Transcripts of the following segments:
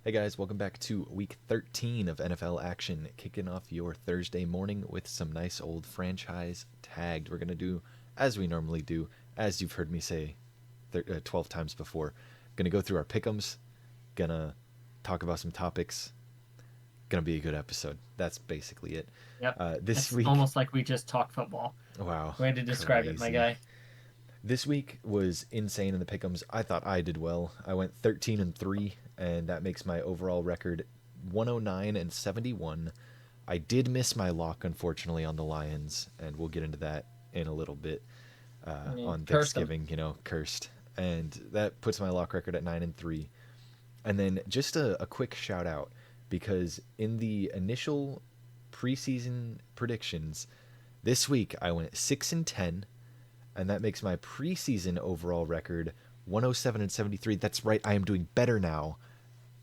Hey guys, welcome back to week 13 of NFL action, kicking off your Thursday morning with some nice old franchise tagged. We're going to do as we normally do, as you've heard me say 12 times before. Going to go through our pick'ems, going to talk about some topics. Going to be a good episode. That's basically it. Yep. This It's week, almost like we just talk football. wow, Way to describe it, my crazy. guy. This week was insane in the pick'ems. I thought I did well. I went 13-3, and that makes my overall record 109-71. I did miss my lock, unfortunately, on the Lions, and we'll get into that in a little bit. I mean, On curse them. Thanksgiving, cursed, and that puts my lock record at 9-3. And then just a quick shout out because in the initial preseason predictions this week I went 6-10, and that makes my preseason overall record 107-73. That's right, I am doing better now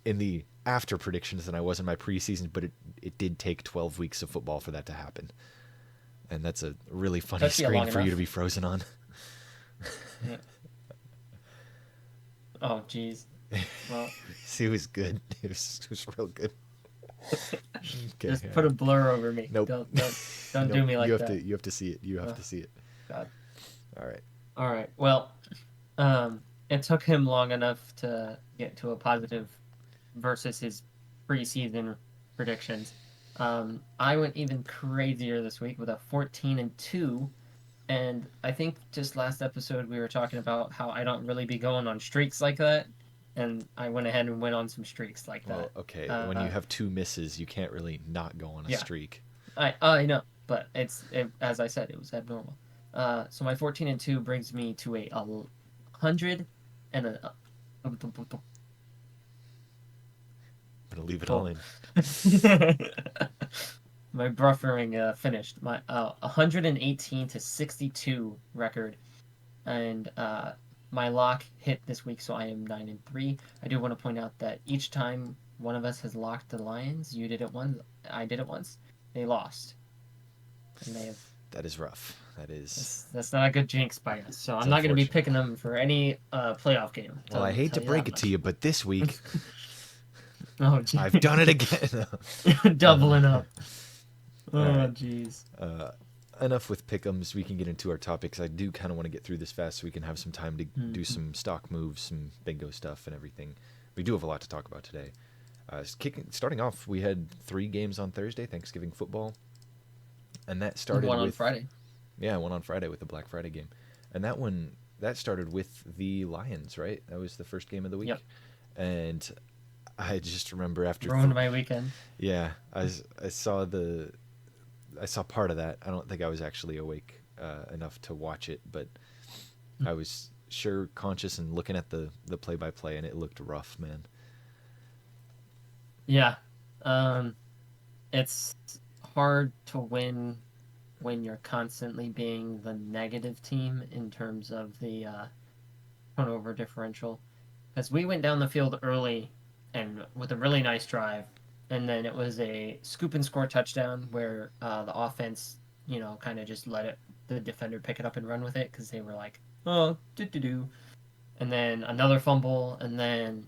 in the after predictions than I was in my preseason, but it did take 12 weeks of football for that to happen. And that's a really funny Took you screen long for you to enough. be frozen on. Yeah. Oh, jeez. Well, See, it was good. It was real good. Okay, just all put a right. blur over me. Nope. Don't do Nope. me You like have that. to you have to see it. You have Oh, to see it. God. All right. All right. Well, it took him long enough to get to a positive versus his preseason predictions. I went even crazier this week with a 14-2. And I think just last episode we were talking about how I don't really be going on streaks like that, and I went ahead and went on some streaks like Well, that. okay. When you Uh, have two misses, you can't really not go on a yeah, streak. I know, but as I said, it was abnormal. So my 14-2 brings me to a hundred and a I'm gonna leave it all oh. in. My buffering finished my 118-62 record, and my lock hit this week, so I am 9-3. I do want to point out that each time one of us has locked the Lions, you did it once, I did it once. They lost, and they have. That is rough. That is. That's not a good jinx by us. So It's I'm not going to be unfortunate. picking them for any playoff game. Well, I hate Tell to you that break it to much. you, but this week Oh, I've done it again. doubling up. All Oh, right. jeez. Enough with pick'ems. We can get into our topics. I do kind of want to get through this fast so we can have some time to do Mm-hmm. some stock moves, some bingo stuff, and everything. We do have a lot to talk about today. Starting off, we had 3 games on Thursday, Thanksgiving football, and that And started one on with Friday. one on Friday with the Black Friday game, and that started with the Lions, right? That was the first game of the Yep. week, and I just remember after Ruined my weekend. yeah, I saw I saw part of that. I don't think I was actually awake enough to watch it, but I was sure conscious and looking at the play by play, and it looked rough, man. Yeah. Um, it's hard to win when you're constantly being the negative team in terms of the turnover differential. Because we went down the field early and with a really nice drive, and then it was a scoop and score touchdown where the offense, kind of just let the defender pick it up and run with it because they were like, oh, do do do, and then another fumble, and then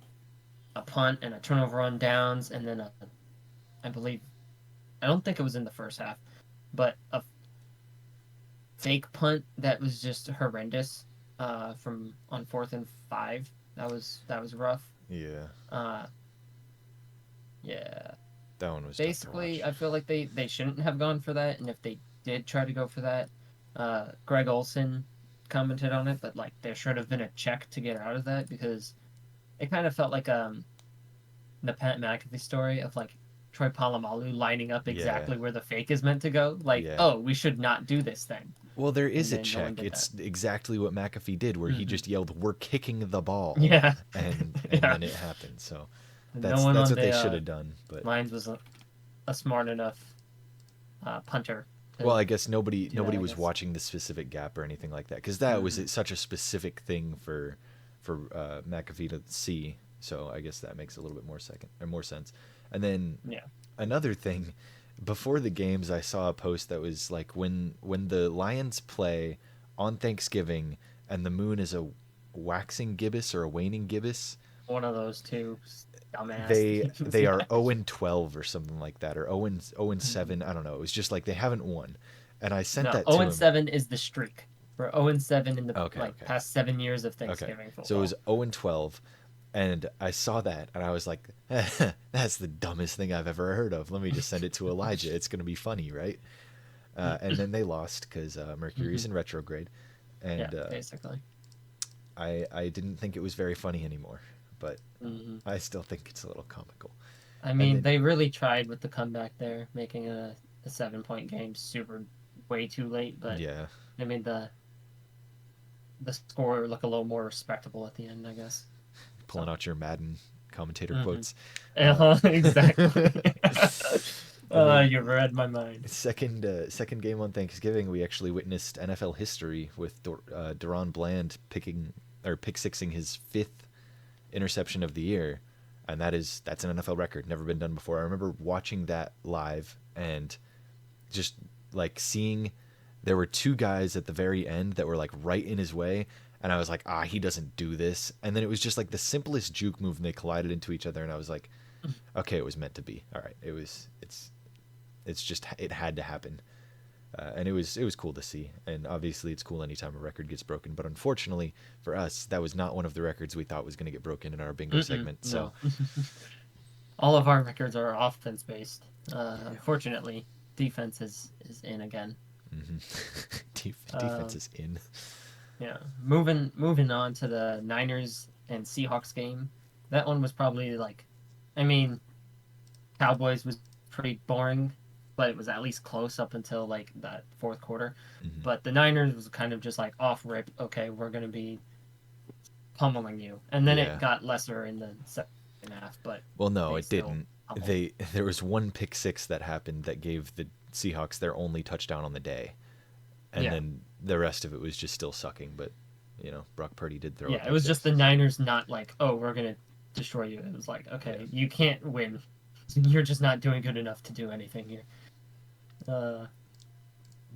a punt and a turnover on downs, and then I believe, I don't think it was in the first half, but a fake punt that was just horrendous from on 4th and 5. That was rough. Yeah, Uh, yeah. that one was tough to Basically, watch. I feel like they shouldn't have gone for that, and if they did try to go for that, Greg Olson commented on it, but like there should have been a check to get out of that because it kind of felt like the Pat McAfee story of like Troy Polamalu lining up Yeah, exactly where the fake is meant to go. Like, yeah. oh, we should not do this then, Well, there is and a then no one check. did that. It's exactly what McAfee did, where he Hmm. just yelled, "We're kicking the ball," Yeah, and yeah. then it happened. So No that's one that's on what they the should have done. But Lions was a smart enough punter well, to I guess do that. nobody I was guess. watching the specific gap or anything like that because that was Hmm. such a specific thing for McAfee to see. So I guess that makes a little bit more sense. And then Yeah. another thing, before the games, I saw a post that was like when the Lions play on Thanksgiving and the moon is a waxing gibbous or a waning gibbous, one of those two dumbass teams. They Yeah. are 0 and 12 or something like that, or 0 and 7. I don't know. It was just like they haven't won, and I sent No, that 0 to and him. 7 is the streak. We're 0 and 7 in the Okay, like okay, past 7 years of okay. Thanksgiving So it was football. 0 and 12, and I saw that, and I was like, "That's the dumbest thing I've ever heard of." Let me just send it to Elijah. It's gonna be funny, right? And then they lost because Mercury's Hmm. in retrograde, Yeah, and basically. I didn't think it was very funny anymore, but Hmm. I still think it's a little comical. I And mean, then they really tried with the comeback there, making a 7 point game super way too late, but yeah, they made the score look a little more respectable at the end, I guess. pulling So. out your Madden commentator Hmm. quotes. Uh, Exactly. and then You read my mind. second game on Thanksgiving, we actually witnessed NFL history with Deron Bland pick sixing his fifth interception of the year, and that's an NFL record, never been done before. I remember watching that live and just like seeing there were two guys at the very end that were like right in his way, and I was like, he doesn't do this. And then it was just like the simplest juke move, and they collided into each other, and I was like, okay, it was meant to be. All right, it's just it had to happen. And it was cool to see, and obviously it's cool anytime a record gets broken. But unfortunately for us, that was not one of the records we thought was going to get broken in our bingo Mm-mm, segment. So no. All of our records are offense based. yeah, Unfortunately, defense is in again. defense Um, is in. yeah. Moving on to the Niners and Seahawks game. That one was probably like, I mean, Cowboys was pretty boring, but it was at least close up until like that fourth quarter. Hmm. But the Niners was kind of just like off rip. Okay, we're gonna be pummeling you, and then it Yeah. got lesser in the second half, but Well, no, they it still didn't. pummeled. There was one pick six that happened that gave the Seahawks their only touchdown on the day, and Yeah, then the rest of it was just still sucking. But Brock Purdy did throw a yeah. It pick was just six. the Niners not like, oh, we're gonna destroy you. It was like, Yeah. okay, you can't win. You're just not doing good enough to do anything here. Uh,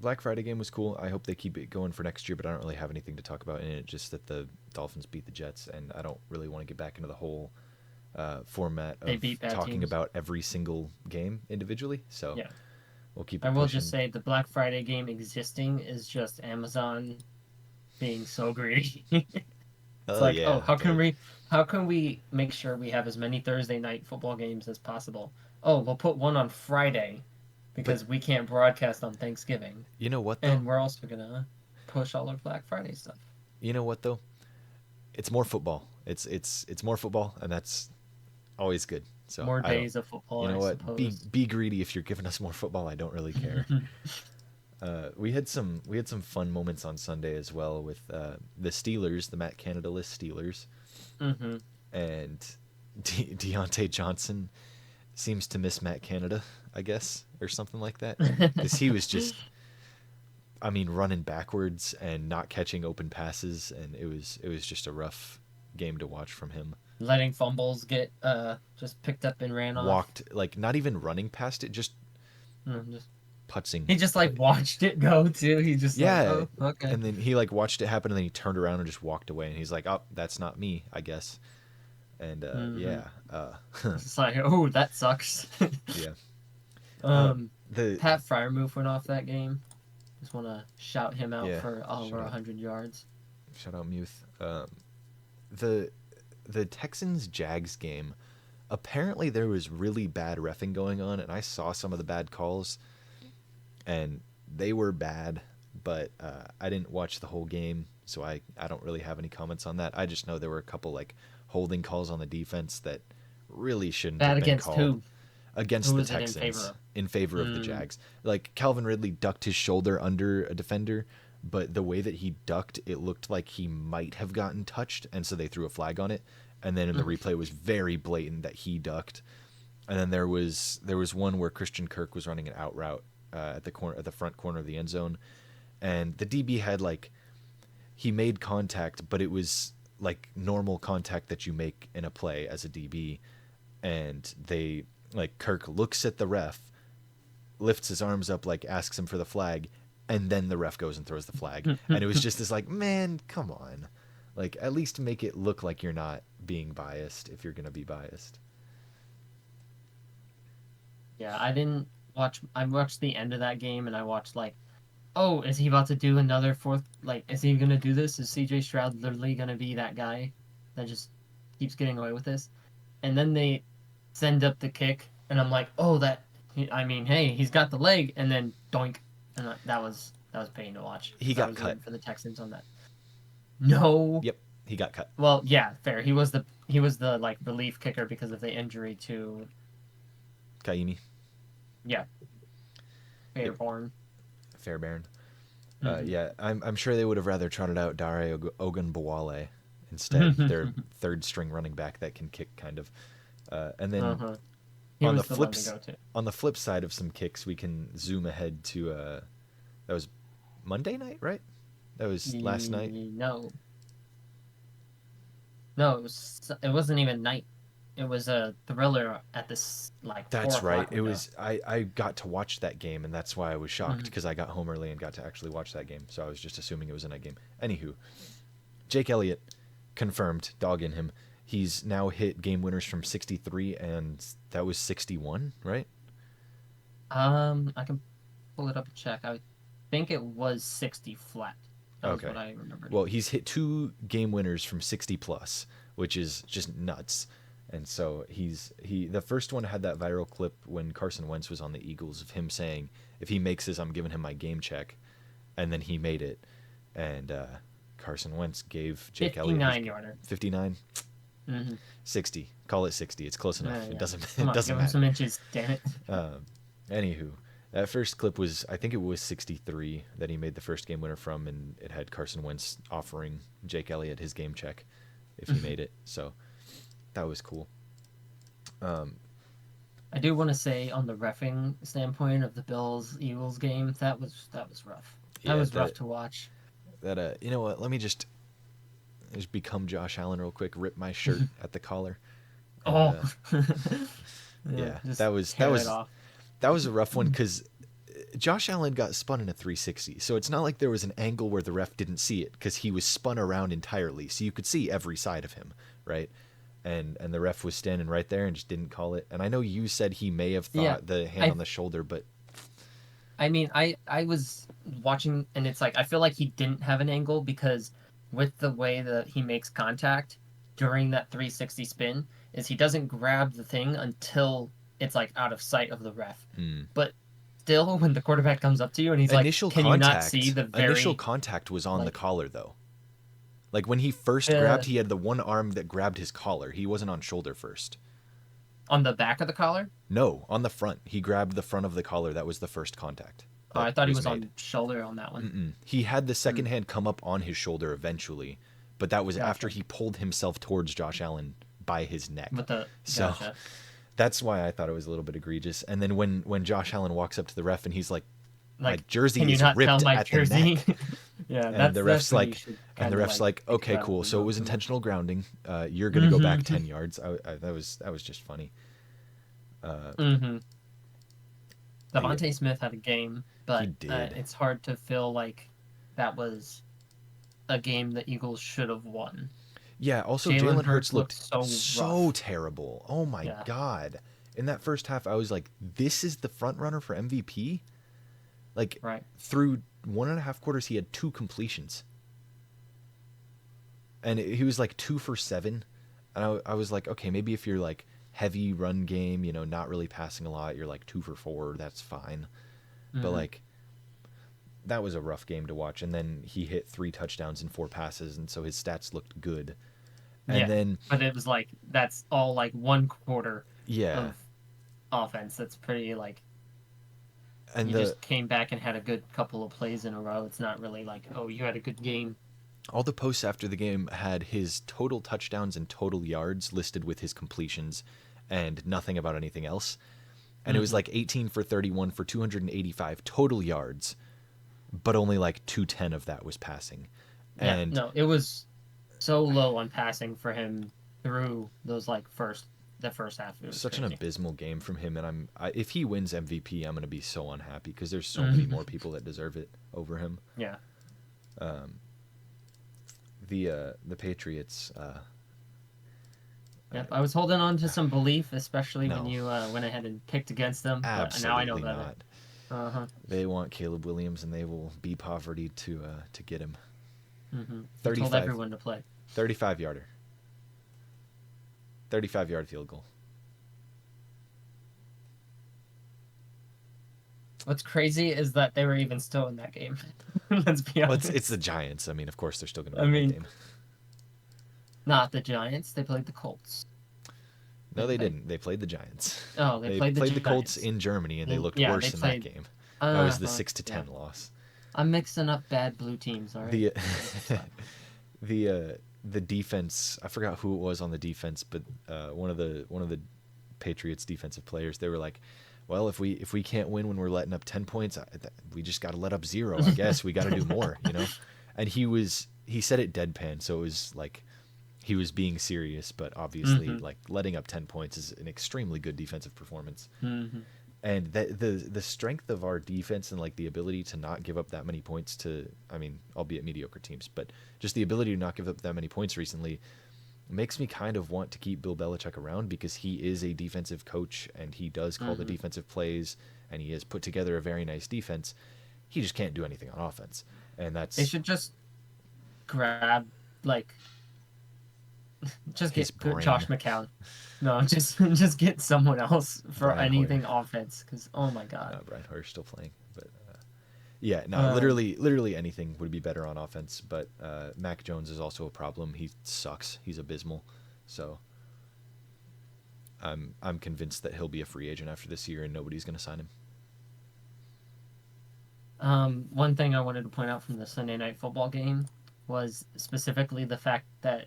Black Friday game was cool. I hope they keep it going for next year, but I don't really have anything to talk about in it. Just that the Dolphins beat the Jets, and I don't really want to get back into the whole format they of beat bad talking teams. about every single game individually. So Yeah. we'll keep I it will just pushing. say the Black Friday game existing is just Amazon being so greedy. It's Oh like, oh, yeah, how can we make sure we have as many Thursday night football games as possible? Oh, we'll put one on Friday but because we can't broadcast on Thanksgiving. you know what though? And we're also gonna push all our Black Friday stuff. You know what though? It's more football. It's more football, and that's always good. So More I don't. days of football, You know I what? Be suppose. be greedy if you're giving us more football. I don't really care. We had some fun moments on Sunday as well with the Steelers, the Matt Canada-less Steelers, Hmm. and Dionte Johnson seems to miss Matt Canada, I guess, or something like that, because he was just, I mean, running backwards and not catching open passes, and it was just a rough game to watch from him. Letting fumbles get just picked up and ran off. Walked like not even running past it, just Just putzing. he just like watched it go too. He just like, Yeah, oh, okay. and then he like watched it happen, and then he turned around and just walked away, and he's like, "Oh, that's not me, I guess." And Hmm. yeah, It's like, oh, that sucks. yeah. Uh, um, the Pat Fryermuth went off that game. Just want to shout him out yeah, for over shout out, 100 yards. shout out Muth. The the Texans Jags game. Apparently, there was really bad refing going on, and I saw some of the bad calls, and they were bad. But I didn't watch the whole game, so I don't really have any comments on that. I just know there were a couple like holding calls on the defense that really shouldn't Bad have been against called who? Who against the was it in favor Texans of? in favor of the Mm, Jags. Like Calvin Ridley ducked his shoulder under a defender, but the way that he ducked, it looked like he might have gotten touched, and so they threw a flag on it. And then in the mm, replay, it was very blatant that he ducked. And then there was one where Christian Kirk was running an out route at the front corner of the end zone, and the DB had like he made contact, but it was like normal contact that you make in a play as a DB, and they like Kirk looks at the ref, lifts his arms up, like asks him for the flag, and then the ref goes and throws the flag, and it was just this like, man, come on, Like, at least make it look like you're not being biased if you're gonna be biased. Yeah, I didn't watch. I watched the end of that game, and I watched like, oh, is he about to do another fourth? Like, is he gonna do this? Is C.J. Stroud literally gonna be that guy that just keeps getting away with this? And then they send up the kick, and I'm like, oh, that. I mean, hey, he's got the leg, and then doink, and that was pain to watch He because I got was cut. rooting for the Texans on that. No. Yep, he got cut. Well, yeah, fair. He was the like relief kicker because of the injury to Kaimi. yeah, Yep, Fairborn. Fairbairn. Mm-hmm. Yeah, I'm sure they would have rather trotted out Dare Ogunbowale instead, their third string running back that can kick kind of. And then Uh-huh. He on the was the one to flips go to. on the flip side of some kicks, we can zoom ahead to that was Monday night, right? That was last night. No, no, it wasn't even night. It was a thriller at this like four That's right. o'clock It window. was I got to watch that game, and that's why I was shocked Mhm. because I got home early and got to actually watch that game. So I was just assuming it was a night game. Anywho, Jake Elliott confirmed, dog in him. He's now hit game winners from 63, and that was 61, right? I can pull it up and check. I think it was 60 flat. That was Okay. what I remembered. Well, he's hit 2 game winners from 60 plus, which is just nuts. And so the first one had that viral clip when Carson Wentz was on the Eagles of him saying, "If he makes this, I'm giving him my game check," and then he made it, and Carson Wentz gave Jake Elliott his 59 yarder. 59, Mm-hmm. 60. Call it 60. It's close enough. It Yeah. doesn't Come it on, doesn't give him some matter. inches, damn it. Anywho, that first clip was, I think it was 63 that he made the first game winner from, and it had Carson Wentz offering Jake Elliott his game check if he made it. So that was cool. I do want to say on the reffing standpoint of the Bills Eagles game, that was rough. That Yeah, was rough to watch. you know what? Let me just become Josh Allen real quick. Rip my shirt at the collar, and Oh, yeah, yeah, just that was tear it off. a rough one because Josh Allen got spun in a 360. So it's not like there was an angle where the ref didn't see it because he was spun around entirely, so you could see every side of him, right? And the ref was standing right there and just didn't call it. And I know you said he may have Yeah, thought the hand I on the shoulder, but I mean I was watching and it's like I feel like he didn't have an angle because with the way that he makes contact during that 360 spin is he doesn't grab the thing until it's like out of sight of the ref. But still when the quarterback comes up to you and he's like, initial "Can you not see contact the initial very contact was on the like collar though. Like when he first grabbed, the he had the one arm that grabbed his collar. He wasn't on shoulder first. on the back of the collar?" No, on the front. He grabbed the front of the collar. That was the first contact Oh, that I thought he was was made. on shoulder on that one. He had the Hmm, second hand come up on his shoulder eventually, but that was after gotcha. he pulled himself towards Josh Allen by his neck. With the So gotcha. that's why I thought it was a little bit egregious. And then when Josh Allen walks up to the ref and he's like, "My Like, can jersey you is not tell ripped my at the jersey? neck," Yeah, and the that's ref's when you like, should kind of like think "Okay, about it cool. and So it remove was them. intentional grounding. You're gonna go back 10 yards." That was just funny. Mm-hmm. Yeah, Devontae Smith had a game, he but did. it's hard to feel like that was a game the Eagles should have won. Yeah, also Jalen Jalen Hurts Hurts looked looked so so rough. terrible. Oh my Yeah, god. In that first half, I was like, this is the front runner for MVP? Like, right. through 1.5 quarters, he had 2 completions. And he was like 2 for 7. And I was like, okay, maybe if you're like heavy run game, not really passing a lot, you're like 2 for 4, that's fine. But Hmm. like, that was a rough game to watch. And then he hit 3 touchdowns and 4 passes, and so his stats looked good. And Yeah, then, but it was like that's all like one quarter yeah. of offense. That's pretty like And you the just came back and had a good couple of plays in a row. It's not really like, oh, you had a good game. all the posts after the game had his total touchdowns and total yards listed with his completions and nothing about anything else. And it was Hmm. like 18 for 31 for 285 total yards, but only like 210 of that was passing. Yeah, And no, it was so low on passing for him through those like the first half. It was such an crazy. abysmal game from him. And if he wins MVP, I'm going to be so unhappy because there's so many Mhm. more people that deserve it over him. Yeah. the Patriots. Yep, I was holding on to some belief, especially when No, you went ahead and picked against them. But now I know absolutely better. not. Uh huh. They want Caleb Williams, and they will be poverty to get him. You told 35, everyone to play. 35 yarder, 35-yard field goal. What's crazy is that they were even still in that game. Let's be Well, honest. it's the Giants. I mean, of course they're still going to I win that mean, game. not the Giants. They played the Colts. No, they They? didn't. They played the Giants. Oh, they They played the played the Colts Giants. in Germany, and they looked Yeah, they worse in that played. game. That was the Uh-huh. 6-10 Yeah. loss. I'm mixing up bad blue teams. All right. The the defense. I forgot who it was on the defense, but one of the Patriots defensive players. They were like, "Well, if we can't win when we're letting up 10 points, we just got to let up 0. I guess we got to do more, you know." And he said it deadpan, so it was like he was being serious, but obviously, Mm-hmm. like letting up 10 points is an extremely good defensive performance. Mm-hmm. And the strength of our defense and like the ability to not give up that many points to, I mean, albeit mediocre teams, but just the ability to not give up that many points recently makes me kind of want to keep Bill Belichick around, because he is a defensive coach and he does call the Mm-hmm. defensive plays and he has put together a very nice defense. He just can't do anything on offense, and They that's should just grab like just his get brain. Josh McCown. No, just get someone else for Brian Hoyer. anything offense. Because oh my god. Brian Hoyer's still playing, but yeah, no, Um. literally anything would be better on offense. But Mac Jones is also a problem. He sucks. He's abysmal. So I'm convinced that he'll be a free agent after this year, and nobody's going to sign him. One thing I wanted to point out from the Sunday night football game was specifically the fact that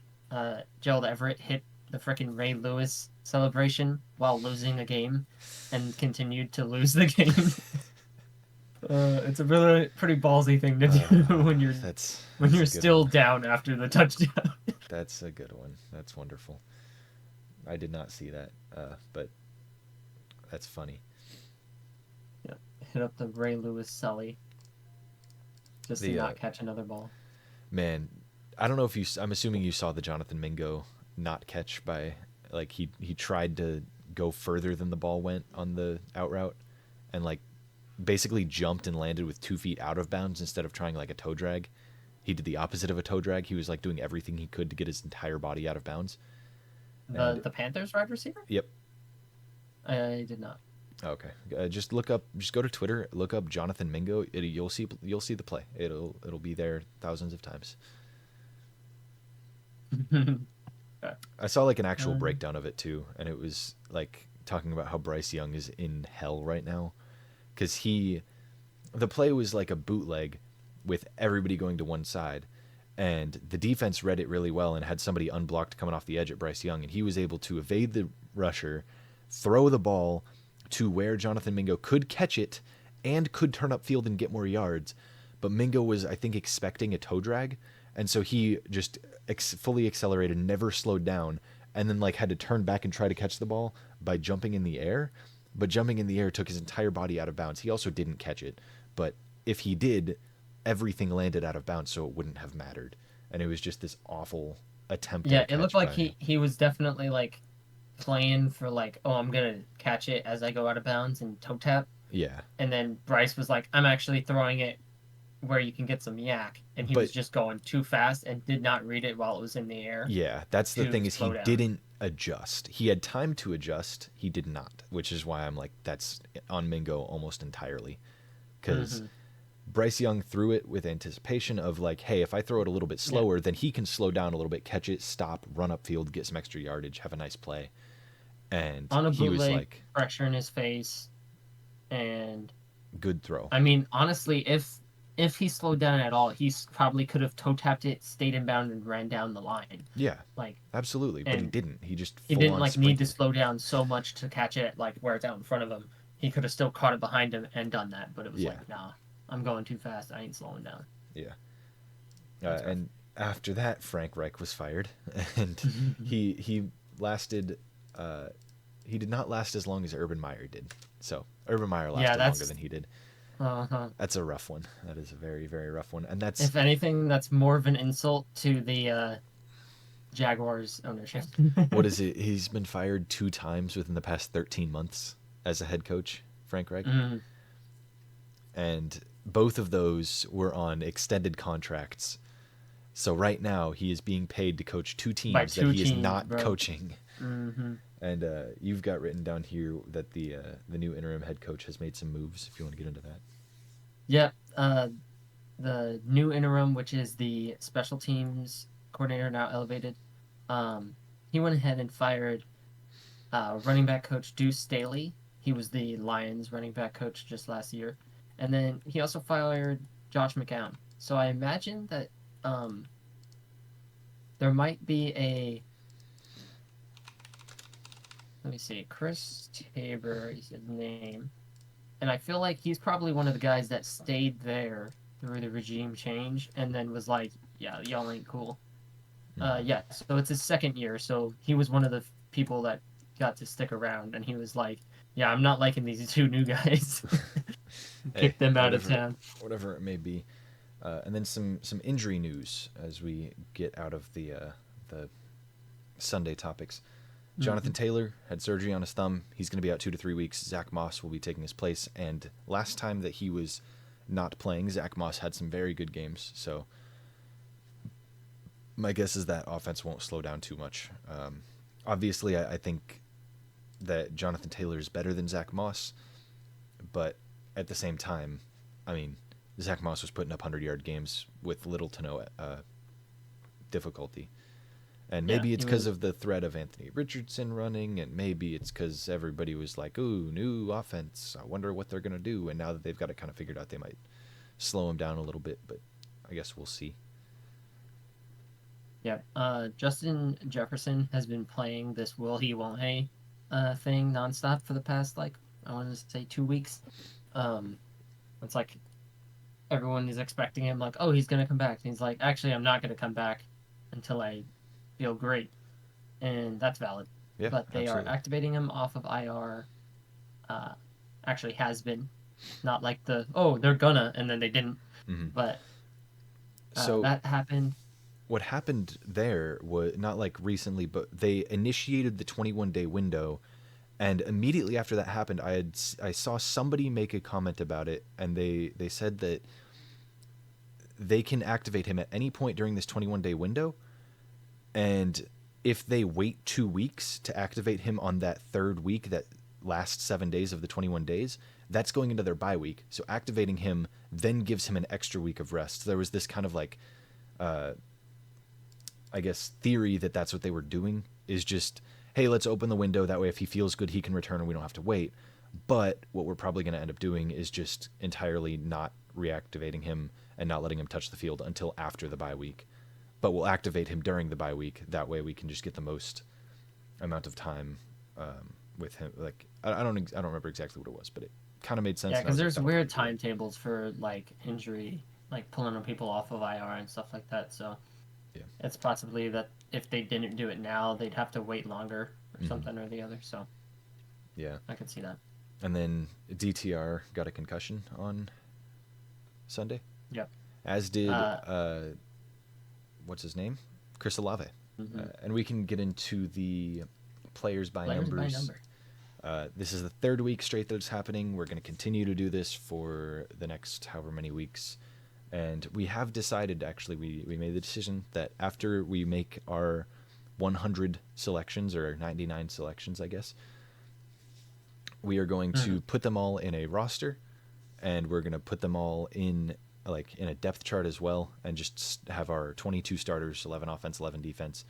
Gerald Everett hit the freaking Ray Lewis celebration while losing a game, and continued to lose the game. It's a really pretty ballsy thing to do when you're That's when that's you're a good one. still down after the touchdown. That's a good one. That's wonderful. I did not see that, but that's funny. Yeah, hit up the Ray Lewis celly just to The not catch another ball. man, I don't know if you. I'm assuming you saw the Jonathan Mingo not catch by, like, he tried to go further than the ball went on the out route, and like basically jumped and landed with 2 feet out of bounds instead of trying like a toe drag. He did the opposite of a toe drag. He was like doing everything he could to get his entire body out of bounds. The And the Panthers wide receiver? yep. I did not. Okay. Just look up. Just go to Twitter. Look up Jonathan Mingo. You'll see the play. It'll be there thousands of times. I saw like an actual Um, breakdown of it too, and it was like talking about how Bryce Young is in hell right now, because the play was like a bootleg with everybody going to one side, and the defense read it really well and had somebody unblocked coming off the edge at Bryce Young, and he was able to evade the rusher, throw the ball to where Jonathan Mingo could catch it and could turn upfield and get more yards. But Mingo was, I think, expecting a toe drag, and so he just fully accelerated, never slowed down, and then like had to turn back and try to catch the ball by jumping in the air. But jumping in the air took his entire body out of bounds. He also didn't catch it, but if he did, everything landed out of bounds, so it wouldn't have mattered. And it was just this awful attempt at yeah, a it looked catch like by. he was definitely like playing for like, oh, I'm gonna catch it as I go out of bounds and toe tap. Yeah, And then Bryce was like, I'm actually throwing it where you can get some yak, and he was but just going too fast and did not read it while it was in the air yeah, that's the to thing, is he slow down. didn't adjust. He had time to adjust. He did not, which is why I'm like, that's on Mingo almost entirely, because Mm-hmm. Bryce Young threw it with anticipation of like, hey, if I throw it a little bit Yeah, slower, then he can slow down a little bit, catch it, stop, run upfield, get some extra yardage, have a nice play. And on a he was bootleg, like, pressure in his face, and good throw. I mean, honestly, if he slowed down at all, he probably could have toe tapped it, stayed in bound, and ran down the line. Yeah, Like, absolutely. But he and didn't. He just he full didn't on like need to sprinted. slow down so much to catch it, like where it's out in front of him. He could have still caught it behind him and done that, but it was Yeah, like, nah, I'm going too fast. I ain't slowing down. yeah. That's rough. And after that, Frank Reich was fired, and he lasted. He did not last as long as Urban Meyer did. So Urban Meyer Yeah, lasted longer that's than he did. Uh-huh. That's a rough one. That is a very, very rough one. And that's If anything, that's more of an insult to the Jaguars ownership. what is it? He's been fired 2 times within the past 13 months as a head coach, Frank Reich. Mm, And both of those were on extended contracts. So right now he is being paid to coach two by teams that two he is teams, not bro. coaching. Hmm. And you've got written down here that the new interim head coach has made some moves. If you want to get into that. Yep. The new interim, which is the special teams coordinator, now elevated. Um, he went ahead and fired running back coach Deuce Staley. He was the Lions running back coach just last year, and then he also fired Josh McCown. So I imagine that um, there might be a, let me see, Chris Tabor is his name, and I feel like he's probably one of the guys that stayed there through the regime change, and then was like, "Yeah, y'all ain't cool." Mm-hmm. Yeah, so it's his second year, so he was one of the people that got to stick around, and he was like, "Yeah, I'm not liking these two new guys." Hey, Kick them out of whatever, town. whatever it may be. And then some injury news as we get out of the Sunday topics. Mm-hmm. Jonathan Taylor had surgery on his thumb. He's going to be out 2 to 3 weeks. Zach Moss will be taking his place. And last time that he was not playing, Zach Moss had some very good games. So my guess is that offense won't slow down too much. Obviously, I think that Jonathan Taylor is better than Zach Moss, but at the same time, I mean, Zach Moss was putting up 100-yard games with little to no difficulty. And Yeah, maybe it's he because was. of the threat of Anthony Richardson running, and maybe it's because everybody was like, ooh, new offense. I wonder what they're going to do. And now that they've got it kind of figured out, they might slow him down a little bit, but I guess we'll see. Yeah. Justin Jefferson has been playing this will he won't he thing nonstop for the past like I want to say 2 weeks. Um, it's like everyone is expecting him like, oh, he's gonna come back. And he's like, actually, I'm not gonna come back until I feel great, and that's valid. Yeah, But they are absolutely. activating him off of IR. Uh, actually, has been not like the oh they're gonna and then they didn't, Hmm. but So that happened. what happened there was not like recently, but they initiated the 21-day window, and immediately after that happened, I saw somebody make a comment about it, and they said that they can activate him at any point during this 21-day window, and if they wait 2 weeks to activate him on that third week, that last 7 days of the 21 days, that's going into their bye week. So activating him then gives him an extra week of rest. So there was this kind of like, I guess, theory that that's what they were doing is just, hey, let's open the window. That way, if he feels good, he can return and we don't have to wait. But what we're probably going to end up doing is just entirely not reactivating him and not letting him touch the field until after the bye week. But we'll activate him during the bye week. That way, we can just get the most amount of time with him. Like I don't remember exactly what it was, but it kind of made sense, Yeah, and I because was like, there's that'll probably weird do it. timetables for like injury, like pulling on people off of IR and stuff like that. So Yeah. it's possibly that if they didn't do it now, they'd have to wait longer or Hmm. something or the other. So Yeah. I could see that. And then DTR got a concussion on Sunday, Yep. as did Uh, what's his name, Chris Olave. mm-hmm. And we can get into the players by Players by numbers. number. This is the third week straight that it's happening. We're going to continue to do this for the next however many weeks. And we have decided, actually, we made the decision that after we make our 100 selections, or 99 selections, I guess, we are going Mm-hmm. to put them all in a roster, and we're going to put them all in like in a depth chart as well, and just have our 22 starters, 11 offense, 11 defense,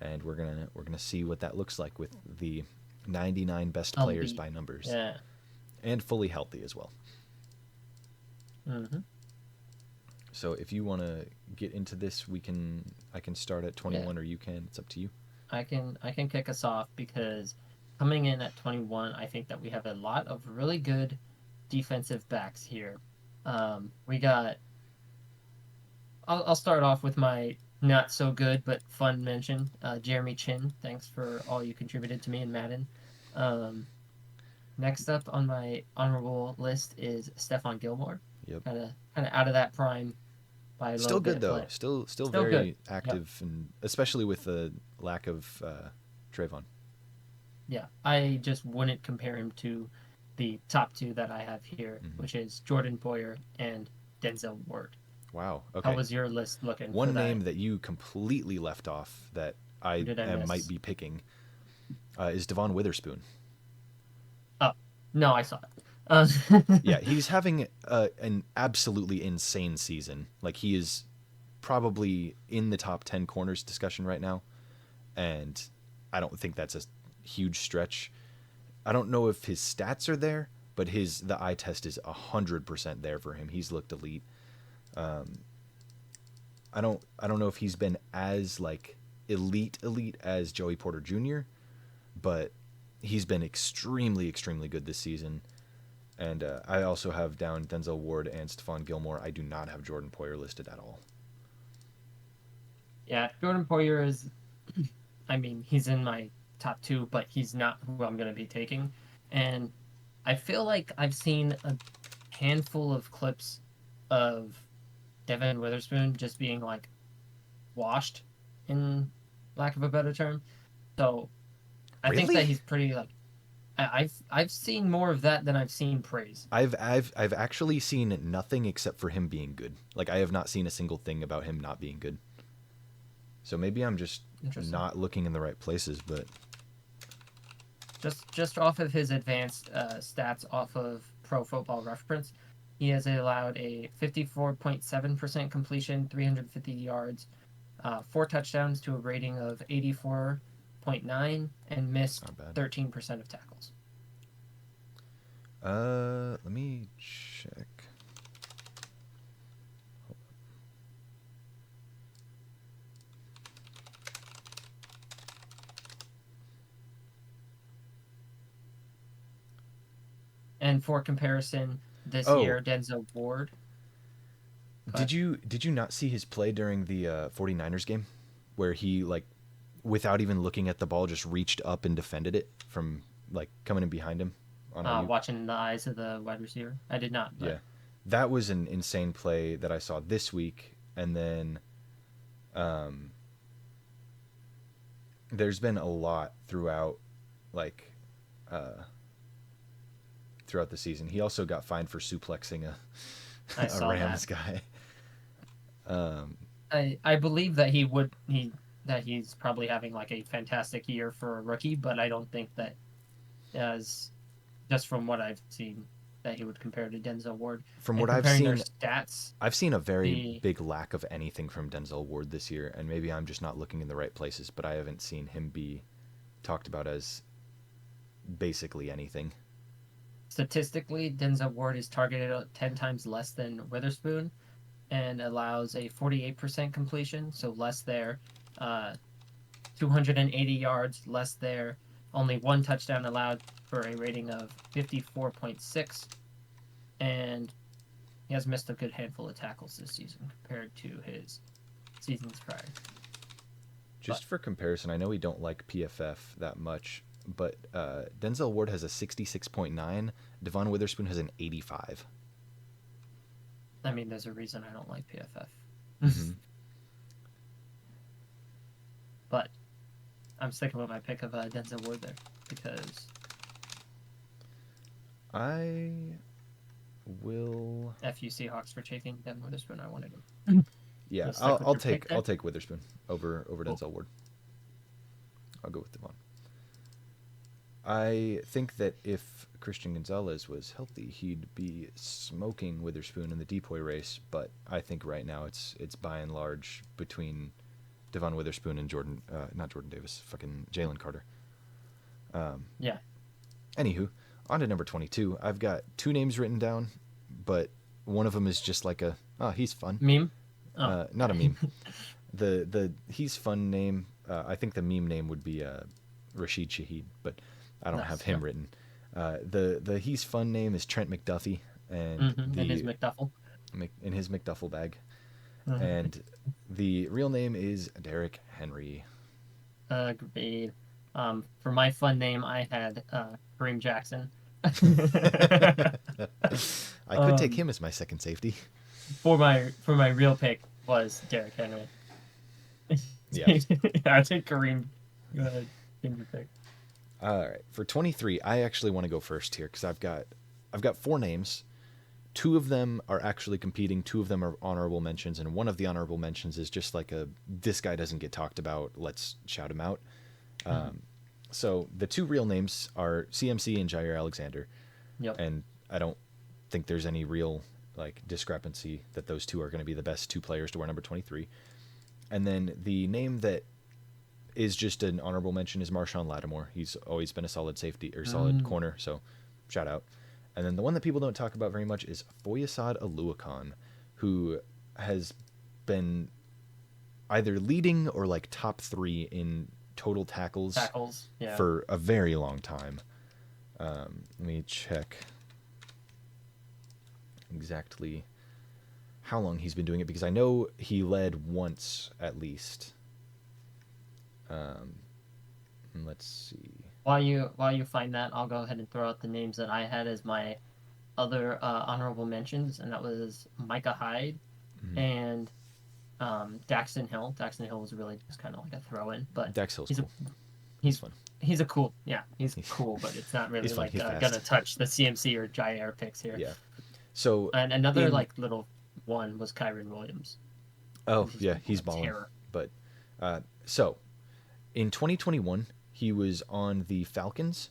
and we're gonna see what that looks like with the 99 best players Elite. by numbers, Yeah. and fully healthy as well. Mm-hmm. So if you want to get into this, I can start at Yeah. 21, or you can. It's up to you. I can kick us off because coming in at 21, I think that we have a lot of really good defensive backs here. We got. I'll start off with my not so good but fun mention, Jeremy Chin. Thanks for all you contributed to me in Madden. Um, Next up on my honorable list is Stephon Gilmore. Yep. Kind of out of that prime by a Still little good bit, though. but Still still good. very Yep. active, and especially with the lack of Trayvon. Yeah. I just wouldn't compare him to the top two that I have here, Hmm. which is Jordan Poyer and Denzel Ward. Wow. How Okay. was your list looking for One that? name that you completely left off that Who I did I might miss? be picking is Devon Witherspoon. Oh, no, I saw it. Yeah, he's having an absolutely insane season. Like he is probably in the top 10 corners discussion right now, and I don't think that's a huge stretch. I don't know if his stats are there, but the eye test is 100% there for him. He's looked elite. I don't know if he's been as like elite as Joey Porter Jr., but he's been extremely good this season. And I also have down Denzel Ward and Stephon Gilmore. I do not have Jordan Poyer listed at all. Yeah, Jordan Poyer is, I mean, he's in my top two, but he's not who I'm going to be taking. And I feel like I've seen a handful of clips of Devin Witherspoon just being like washed, in lack of a better term. So I think that Really? he's pretty like I've seen more of that than I've seen praise. I've actually seen nothing except for him being good. Like I have not seen a single thing about him not being good. So maybe I'm just Interesting. not looking in the right places, but Just off of his advanced stats off of Pro Football Reference, he has allowed a 54.7% completion, 350 yards, four touchdowns to a rating of 84.9, and that's missed not bad. 13% of tackles. Let me check. And for comparison, this Oh, year Denzel Ward, did but you not see his play during the 49ers game where he like without even looking at the ball just reached up and defended it from like coming in behind him on Ayuk? watching the eyes of the wide receiver, I did not, Yeah. but That was an insane play that I saw this week, and then um, there's been a lot like uh, throughout the season. He also got fined for suplexing a I a saw that. Rams guy. Um, I believe that he's probably having like a fantastic year for a rookie, but I don't think that as just from what I've seen that he would compare to Denzel Ward. from And what I've comparing their seen, stats, I've seen a very the big lack of anything from Denzel Ward this year, and maybe I'm just not looking in the right places, but I haven't seen him be talked about as basically anything. statistically Denzel Ward is targeted 10 times less than Witherspoon and allows a 48% completion, so less there. Uh, 280 yards, less there. Only one touchdown allowed for a rating of 54.6, and he has missed a good handful of tackles this season compared to his seasons prior. But Just for comparison, I know we don't like PFF that much, but Denzel Ward has a 66.9. Devon Witherspoon has an 85. I mean, there's a reason I don't like PFF. Mm-hmm. But I'm sticking with my pick of Denzel Ward there because I will. FU Seahawks for taking Devin Witherspoon. I wanted him. Yeah, You'll stick with your pick I'll there. take Witherspoon over Cool. Denzel Ward. I'll go with Devon. I think that if Christian Gonzalez was healthy, he'd be smoking Witherspoon in the depoy race. But I think right now it's by and large between Devon Witherspoon and not Jordan Davis, fucking Jalen Carter. Yeah. Anywho, on to number 22. I've got two names written down, but one of them is just like he's fun. Meme? Oh, Not a okay. meme. The he's fun name. I think the meme name would be Rashid Shaheed, but I don't have Nice. him Yep. written. The he's fun name is Trent McDuffie, and And his McDuffel. in his McDuffel bag, Mhm. and the real name is Derrick Henry. Agreed. For my fun name, I had Kareem Jackson, I could take him as my second safety. For my real pick was Derrick Henry. Yeah. I think Kareem. Go ahead. Give your pick. All right. For 23, I actually want to go first here because I've got four names. Two of them are actually competing. Two of them are honorable mentions, and one of the honorable mentions is just like a this guy doesn't get talked about. Let's shout him out. So the two real names are CMC and Jair Alexander, Yep. and I don't think there's any real like discrepancy that those two are going to be the best two players to wear number 23. And then the name that is just an honorable mention is Marshawn Lattimore. He's always been a solid safety or solid corner, so shout out. And then the one that people don't talk about very much is Foyesade Aluakon, who has been either leading or like top 3 in total tackles Yeah. for a very long time. Let me check exactly how long he's been doing it because I know he led once at least. Let's see. While you find that, I'll go ahead and throw out the names that I had as my other honorable mentions, and that was Micah Hyde and Daxton Hill. Daxton Hill was really just kind of like a throw-in, but Dax Hill's cool. He's fun. He's a cool, he's cool, but it's not really like gonna touch the CMC or Jair picks here. Yeah. So and another like little one was Kyron Williams. Oh yeah, he's balling. But so in 2021, he was on the Falcons,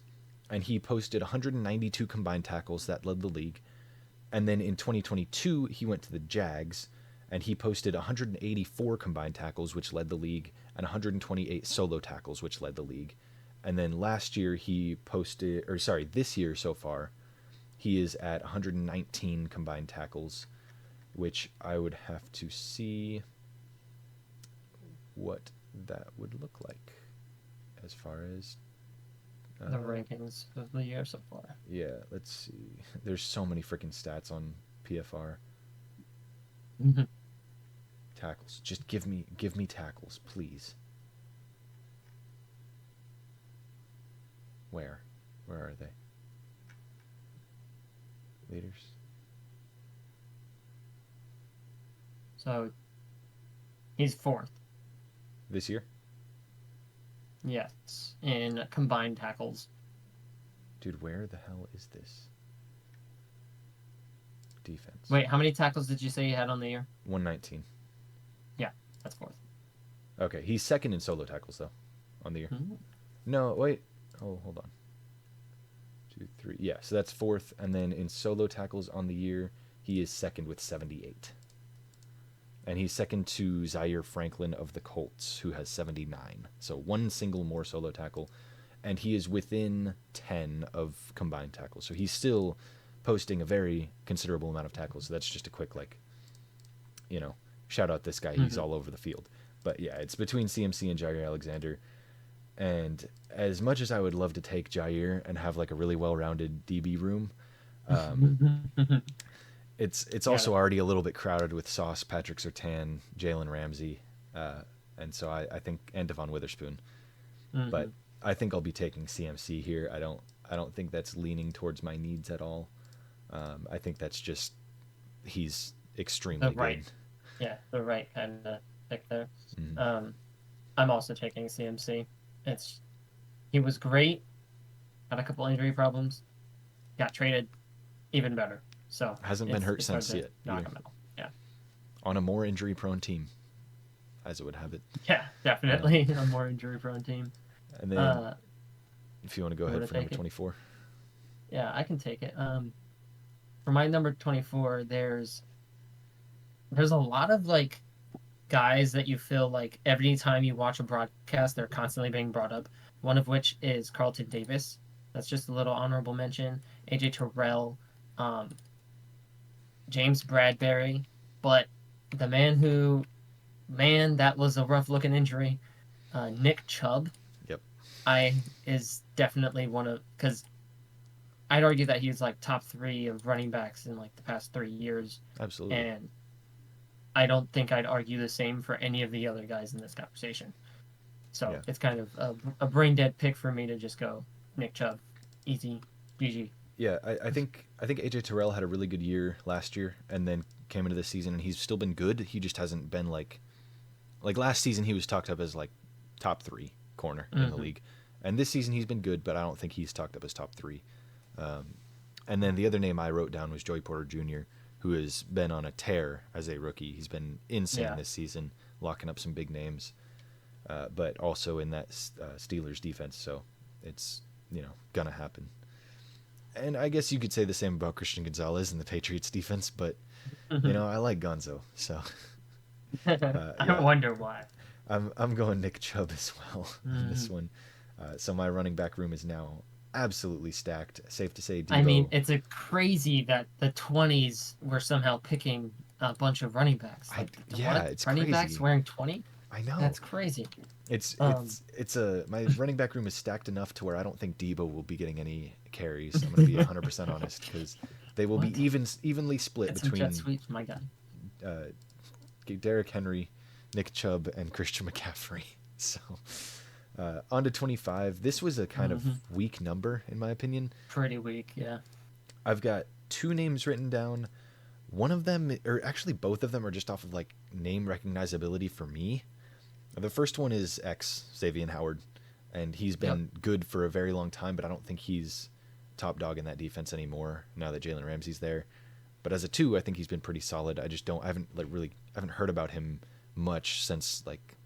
and he posted 192 combined tackles that led the league. And then in 2022, he went to the Jags, and he posted 184 combined tackles, which led the league, and 128 solo tackles, which led the league. And then last year this year so far, he is at 119 combined tackles, which I would have to see what that would look like as far as the rankings of the year so far. Yeah, let's see. There's so many freaking stats on PFR. Tackles. Just give me tackles, please. Where are they? Leaders. So he's 4th this year. Yes, in combined tackles. Dude, where the hell is this? Defense. Wait, how many tackles did you say you had on the year? 119. Yeah, that's 4th. Okay, he's 2nd in solo tackles though, on the year. No, wait. Oh, hold on. 2, 3. Yeah, so that's 4th, and then in solo tackles on the year, he is 2nd with 78. And he's 2nd to Zaire Franklin of the Colts, who has 79. So one single more solo tackle. And he is within 10 of combined tackles. So he's still posting a very considerable amount of tackles. So that's just a quick, shout out this guy. He's all over the field. But yeah, it's between CMC and Jair Alexander. And as much as I would love to take Jair and have like a really well-rounded DB room, it's also already a little bit crowded with Sauce, Patrick Surtain, Jalen Ramsey, and so I think, and Devon Witherspoon. But I think I'll be taking CMC here. I don't think that's leaning towards my needs at all. I think that's just he's extremely good. Yeah, the right kind of pick there. I'm also taking CMC. He was great, had a couple injury problems, got traded, even better. So hasn't been hurt since yet. Yeah. On a more injury-prone team, as it would have it. Yeah, definitely a more injury-prone team. And then, if you want to go ahead for number 24. Yeah, I can take it. For my number 24, there's a lot of like guys that you feel like every time you watch a broadcast, they're constantly being brought up. One of which is Carlton Davis. That's just a little honorable mention. AJ Terrell. James Bradbury, but the that was a rough looking injury. Nick Chubb. Yep. Is definitely one of, because I'd argue that he's like top 3 of running backs in like the past 3 years. Absolutely. And I don't think I'd argue the same for any of the other guys in this conversation. So it's kind of a brain dead pick for me to just go Nick Chubb, easy, GG. Yeah, I think AJ Terrell had a really good year last year, and then came into this season, and he's still been good. He just hasn't been like last season he was talked up as like top 3 corner in the Hmm. league, and this season he's been good, but I don't think he's talked up as top 3. And then the other name I wrote down was Joey Porter Jr., who has been on a tear as a rookie. He's been insane Yeah. this season, locking up some big names, but also in that Steelers defense. So it's gonna happen. And I guess you could say the same about Christian Gonzalez in the Patriots defense, but Hmm. I like Gonzo, so I yeah, wonder why. I'm going Nick Chubb as well in this Hmm. one. So my running back room is now absolutely stacked. Safe to say, I mean, Debo. it's a crazy that the 20s were somehow picking a bunch of running backs. Like, Yeah, what? it's Running backs crazy. wearing 20? I know. That's crazy. It's Um, it's it's a my running back room is stacked enough to where I don't think Debo will be getting any carries. I'm going to be 100% honest because they will be what? evenly split Get some jet between sweeps, my guy. uh, Derrick Henry, Nick Chubb, and Christian McCaffrey. So on to 25. This was a kind of Hmm. weak number in my opinion. Pretty weak, yeah. I've got 2 names written down. One of them, or actually both of them, are just off of like name recognizability for me. The first one is X Xavier Howard, and he's Yep. been good for a very long time, but I don't think he's top dog in that defense anymore now that Jalen Ramsey's there. But as a 2, I think he's been pretty solid. I just don't, I haven't like really, I haven't heard about him much since like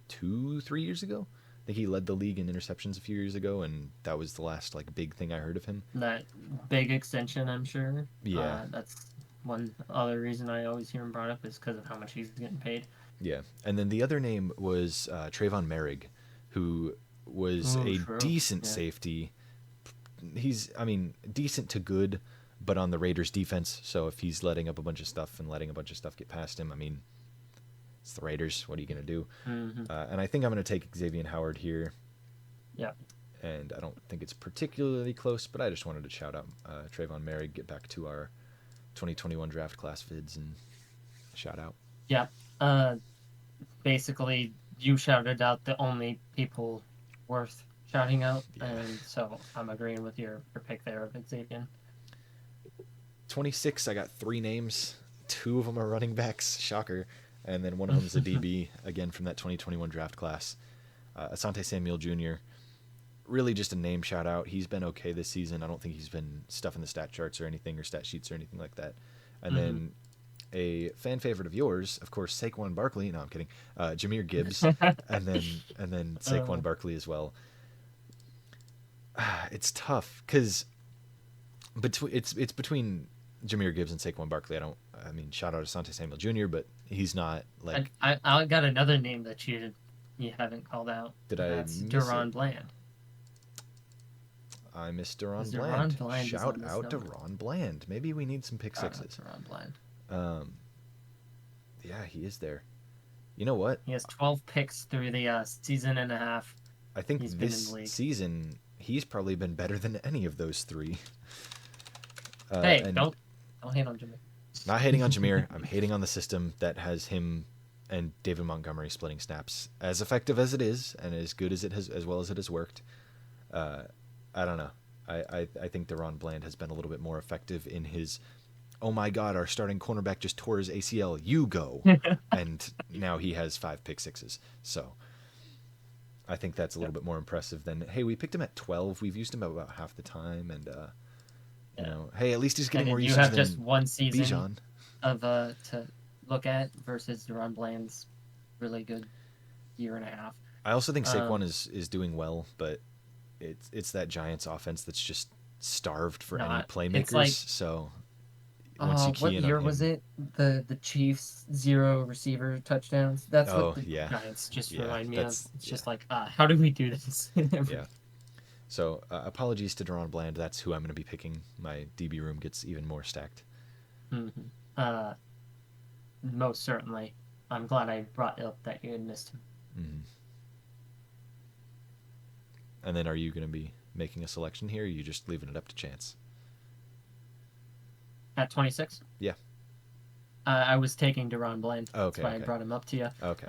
2, 3 years ago. I think he led the league in interceptions a few years ago, and that was the last like big thing I heard of him. That big extension, I'm sure. Yeah, That's one other reason I always hear him brought up is because of how much he's getting paid. yeah. And then the other name was Trayvon Merrick, who was Oh, a true. decent Yeah. safety. He's, I mean, decent to good, but on the Raiders defense. So if he's letting up a bunch of stuff and letting a bunch of stuff get past him, I mean, it's the Raiders. What are you going to do? Hmm. And I think I'm going to take Xavier Howard here. Yeah. And I don't think it's particularly close, but I just wanted to shout out Trayvon Merrick, get back to our 2021 draft class vids and shout out. Yeah. Uh, Basically, you shouted out the only people worth shouting out, Yeah. and so I'm agreeing with your pick there of Xavier. 26, I got 3 names. 2 of them are running backs, shocker, and then one of them is a DB, again from that 2021 draft class. Asante Samuel Jr., really just a name shout out. He's been okay this season. I don't think he's been stuffing the stat charts or anything, or stat sheets or anything like that. And Hmm. then a fan favorite of yours, of course, Saquon Barkley. No, I'm kidding. Jameer Gibbs, and then uh, Saquon Barkley as well. It's tough because it's between Jameer Gibbs and Saquon Barkley. I mean, shout out to Asante Samuel Jr., but he's not I, like. I got another name that you haven't called out, Did and I that's miss it? Duron Bland. I missed Because Deron Duron Bland. Bland is Shout on this out number. Deron Bland. Maybe we need some pick Shout out sixes. Duron Bland. Um, yeah, he is there. You know what? He has 12 picks through the season and a half I think he's been in the this league. season he's probably been better than any of those 3. Hey, And don't hate on Jimmy. not hating on Jameer, I'm hating on the system that has him and David Montgomery splitting snaps. As effective as it is, and as good as it has, as well as it has worked, uh, I don't know. I think Deron Bland has been a little bit more effective in his. Oh my God! Our starting cornerback just tore his ACL. You go, and now he has 5 pick sixes. So I think that's a little Yep. bit more impressive than hey, we picked him at 12. We've used him about half the time, and Yeah. hey, at least he's getting And more then you usage have just than one season Bijan. of to look at versus Duron Bland's really good year and a half. I also think Um, Saquon is doing well, but it's that Giants offense that's just starved for any Not. It's playmakers. like, So once you key what in on year was him, it? The Chiefs 0 receiver touchdowns. That's what oh the yeah, Giants just yeah, remind me of. that's It's yeah, just like, how do we do this? yeah. So apologies to Deron Bland. That's who I'm going to be picking. My DB room gets even more stacked. Hmm. uh, Most certainly. I'm glad I brought up that you had missed him. Hmm. And then are you going to be making a selection here? Or are you just leaving it up to chance? At 26, Yeah. I was taking Duron Bland. That's Okay. why I Okay. brought him up to you. Okay.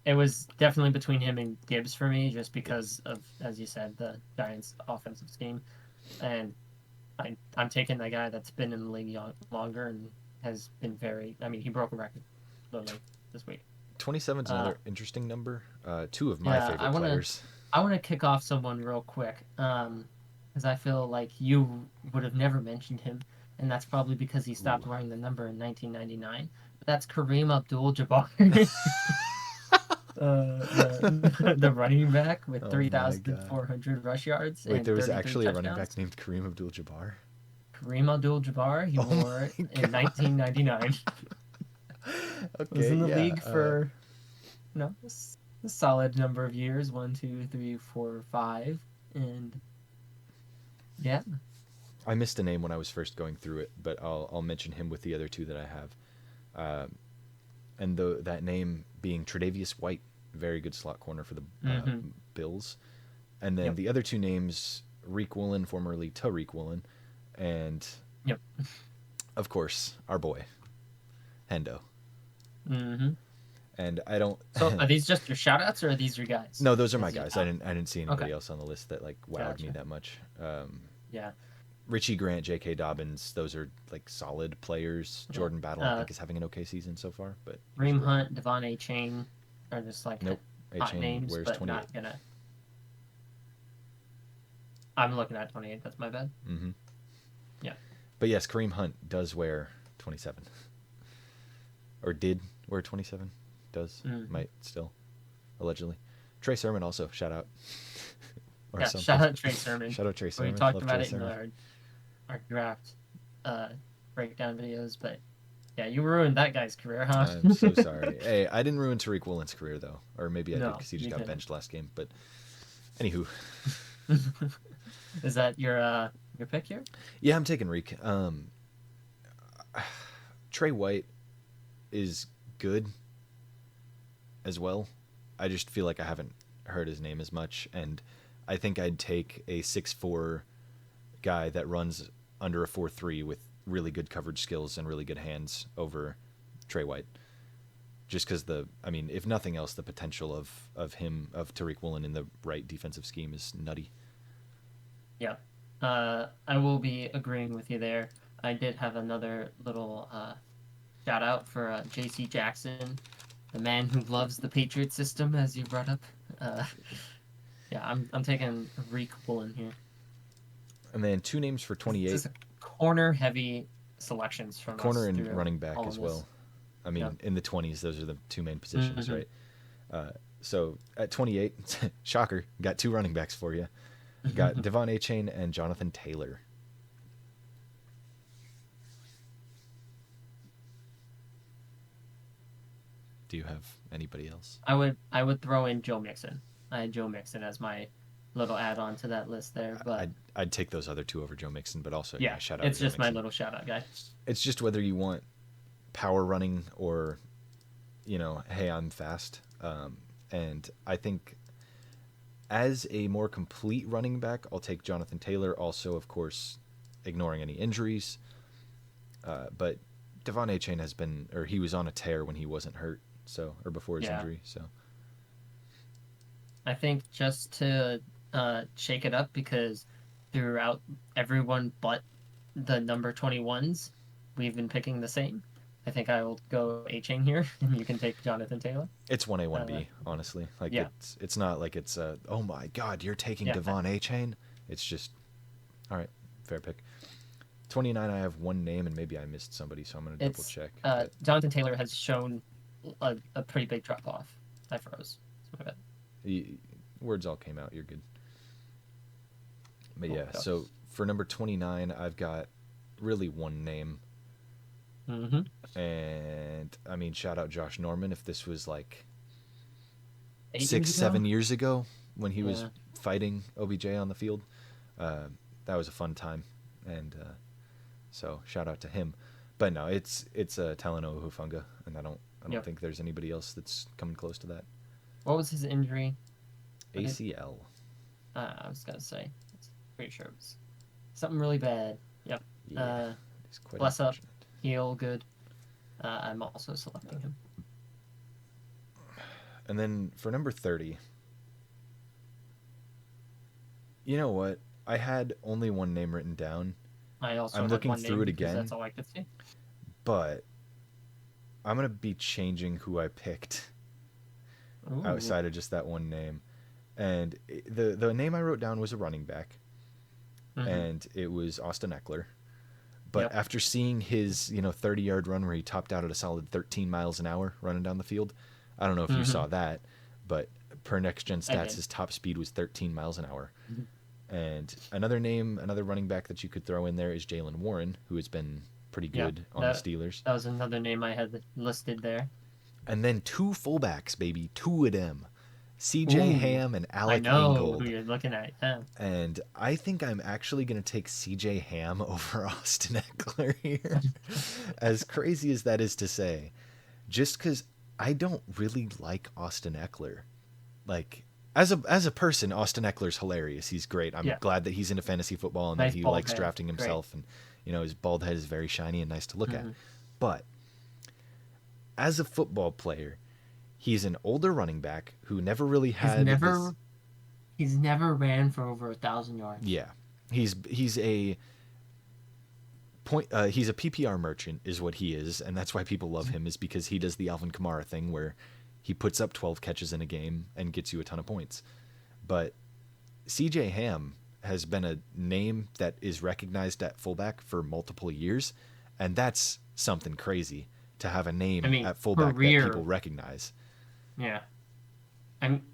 It was definitely between him and Gibbs for me, just Yeah. because of, as you said, the Giants' offensive scheme. And I'm taking that guy that's been in the league longer and has been very. I mean, he broke a record literally this week. 27 is another interesting number. Two of my Yeah, favorite players. I want to kick off someone real quick, because I feel like you would have never mentioned him, and that's probably because he Ooh. stopped wearing the number in 1999. But that's Kareem Abdul-Jabbar, the running back with Oh my god. 3,400 rush yards Wait, and there was 33 actually a running touchdowns. back named Kareem Abdul-Jabbar? Kareem Abdul-Jabbar, he Oh wore it my in god. 1999. Was Okay, in the yeah. league for a solid number of years, 1, 2, 3, 4, 5, and yeah. I missed a name when I was first going through it, but I'll mention him with the other two that I have. And that name being Tre'Davious White, very good slot corner for the Mm-hmm. Bills. And then Yep. the other two names, Reek Woolen, formerly Tariq Woolen, and Yep. of course our boy Hendo. Mm-hmm. And I don't. So are these just your shout outs or are these your guys? No, those are my Is guys. oh, I didn't see okay. anybody else on the list that like wowed me Gotcha. that much. Yeah. Richie Grant, J.K. Dobbins, those are like solid players. Yeah. Jordan Battle, I think, is having an okay season so far, but he's Reem a rookie. Hunt, Devon A. Chain are just like Nope. A hot Chain names, wears but 28. not gonna. I'm looking at 28. That's my bad. Mm-hmm. Yeah. But yes, Kareem Hunt does wear 27. Or did wear 27. Does. Mm-hmm. Might still. Allegedly. Trey Sermon also, shout out. Or Yeah. something. Shout out Trey Sermon. Shout out Trey We Sermon. talked Love about Trey it in Sermon. our draft breakdown videos, but yeah, you ruined that guy's career, huh? I'm so sorry. Hey, I didn't ruin Tariq Woolen's career, though. Or maybe I did No, because he just you got didn't. benched last game. But anywho. Is that your pick here? Yeah, I'm taking Reek. Trey White is good as well. I just feel like I haven't heard his name as much, and I think I'd take a 6'4" guy that runs under a 4'3" with really good coverage skills and really good hands over Trey White. Just because if nothing else, the potential of Tariq Woolen in the right defensive scheme is nutty. Yeah. I will be agreeing with you there. I did have another little shout out for J.C. Jackson, the man who loves the Patriot system, as you brought up. Uh, yeah, I'm taking Reek Woolen here. And then two names for This 28. is a corner heavy selections from Corner us and through running back all as of this. well. I mean, Yep. in the 20s, those are the two main positions, Mm-hmm. right? So at 28, shocker, got two running backs for you. Got Devon Achane and Jonathan Taylor. Do you have anybody else? I would throw in Joe Mixon. I had Joe Mixon as my little add on to that list there, but I'd take those other two over Joe Mixon, but also yeah, shout out it's Joe just my Mixon. little shout out guy. It's just whether you want power running or, hey, I'm fast. And I think as a more complete running back, I'll take Jonathan Taylor. Also, of course, ignoring any injuries. But Devon Achane he was on a tear when he wasn't hurt, or before his Yeah. injury. So I think just to shake it up because throughout everyone but the number 21s, we've been picking the same. I think I will go A-Chain here, and you can take Jonathan Taylor. it's 1A, 1B, honestly. Like, yeah. it's not like it's, oh my God, you're taking Yeah. Devon Achane? It's just, all right, fair pick. 29, I have one name, and maybe I missed somebody, so I'm going to double check. Jonathan Taylor has shown a pretty big drop off. I froze. Words all came out. You're good. But Oh, yeah, gosh. so for number 29, I've got really one name. Mm-hmm. And, I mean, shout out Josh Norman if this was like 8 6, years ago? 7 years ago when he was fighting OBJ on the field. That was a fun time. And so shout out to him. But no, it's Talanoa Hufanga, and I don't think there's anybody else that's coming close to that. What was his injury? ACL. I was gonna say. Pretty sure it was something really bad. Yep. Yeah, it's quite bless up. unfortunate. Heal good. I'm also selecting him. And then for number 30, you know what? I had only one name written down, I also I'm had looking one through name it because that's again, all I could see. but I'm gonna be changing who I picked Ooh. outside of just that one name. And the name I wrote down was a running back, Mm-hmm. and it was Austin Eckler. But Yep. after seeing his 30-yard run where he topped out at a solid 13 miles an hour running down the field, I don't know if you Mm-hmm. saw that, but per Next Gen I Stats, did. his top speed was 13 miles an hour. And another name, another running back that you could throw in there is Jalen Warren, who has been pretty Yeah. good on the That Steelers. that was another name I had listed there. And then two fullbacks, baby, two of them, C.J. Ooh. Ham and I Alec know who Ingold. you're looking at. Yeah. And I think I'm actually going to take C.J. Ham over Austin Eckler here. As crazy as that is to say, just because I don't really like Austin Eckler. Like, as a person, Austin Eckler's hilarious. He's great. I'm Yeah. glad that he's into fantasy football and that Nice he bald likes head. drafting Great. himself. And, his bald head is very shiny and nice to look at. Mm-hmm. But as a football player, he's an older running back who never really He's had this. never he's never ran for over 1,000 yards. Yeah, he's a he's a PPR merchant is what he is, and that's why people love him, is because he does the Alvin Kamara thing where he puts up 12 catches in a game and gets you a ton of points. But CJ Ham has been a name that is recognized at fullback for multiple years, and that's something crazy to have a I name mean, at fullback that people career. recognize. Yeah.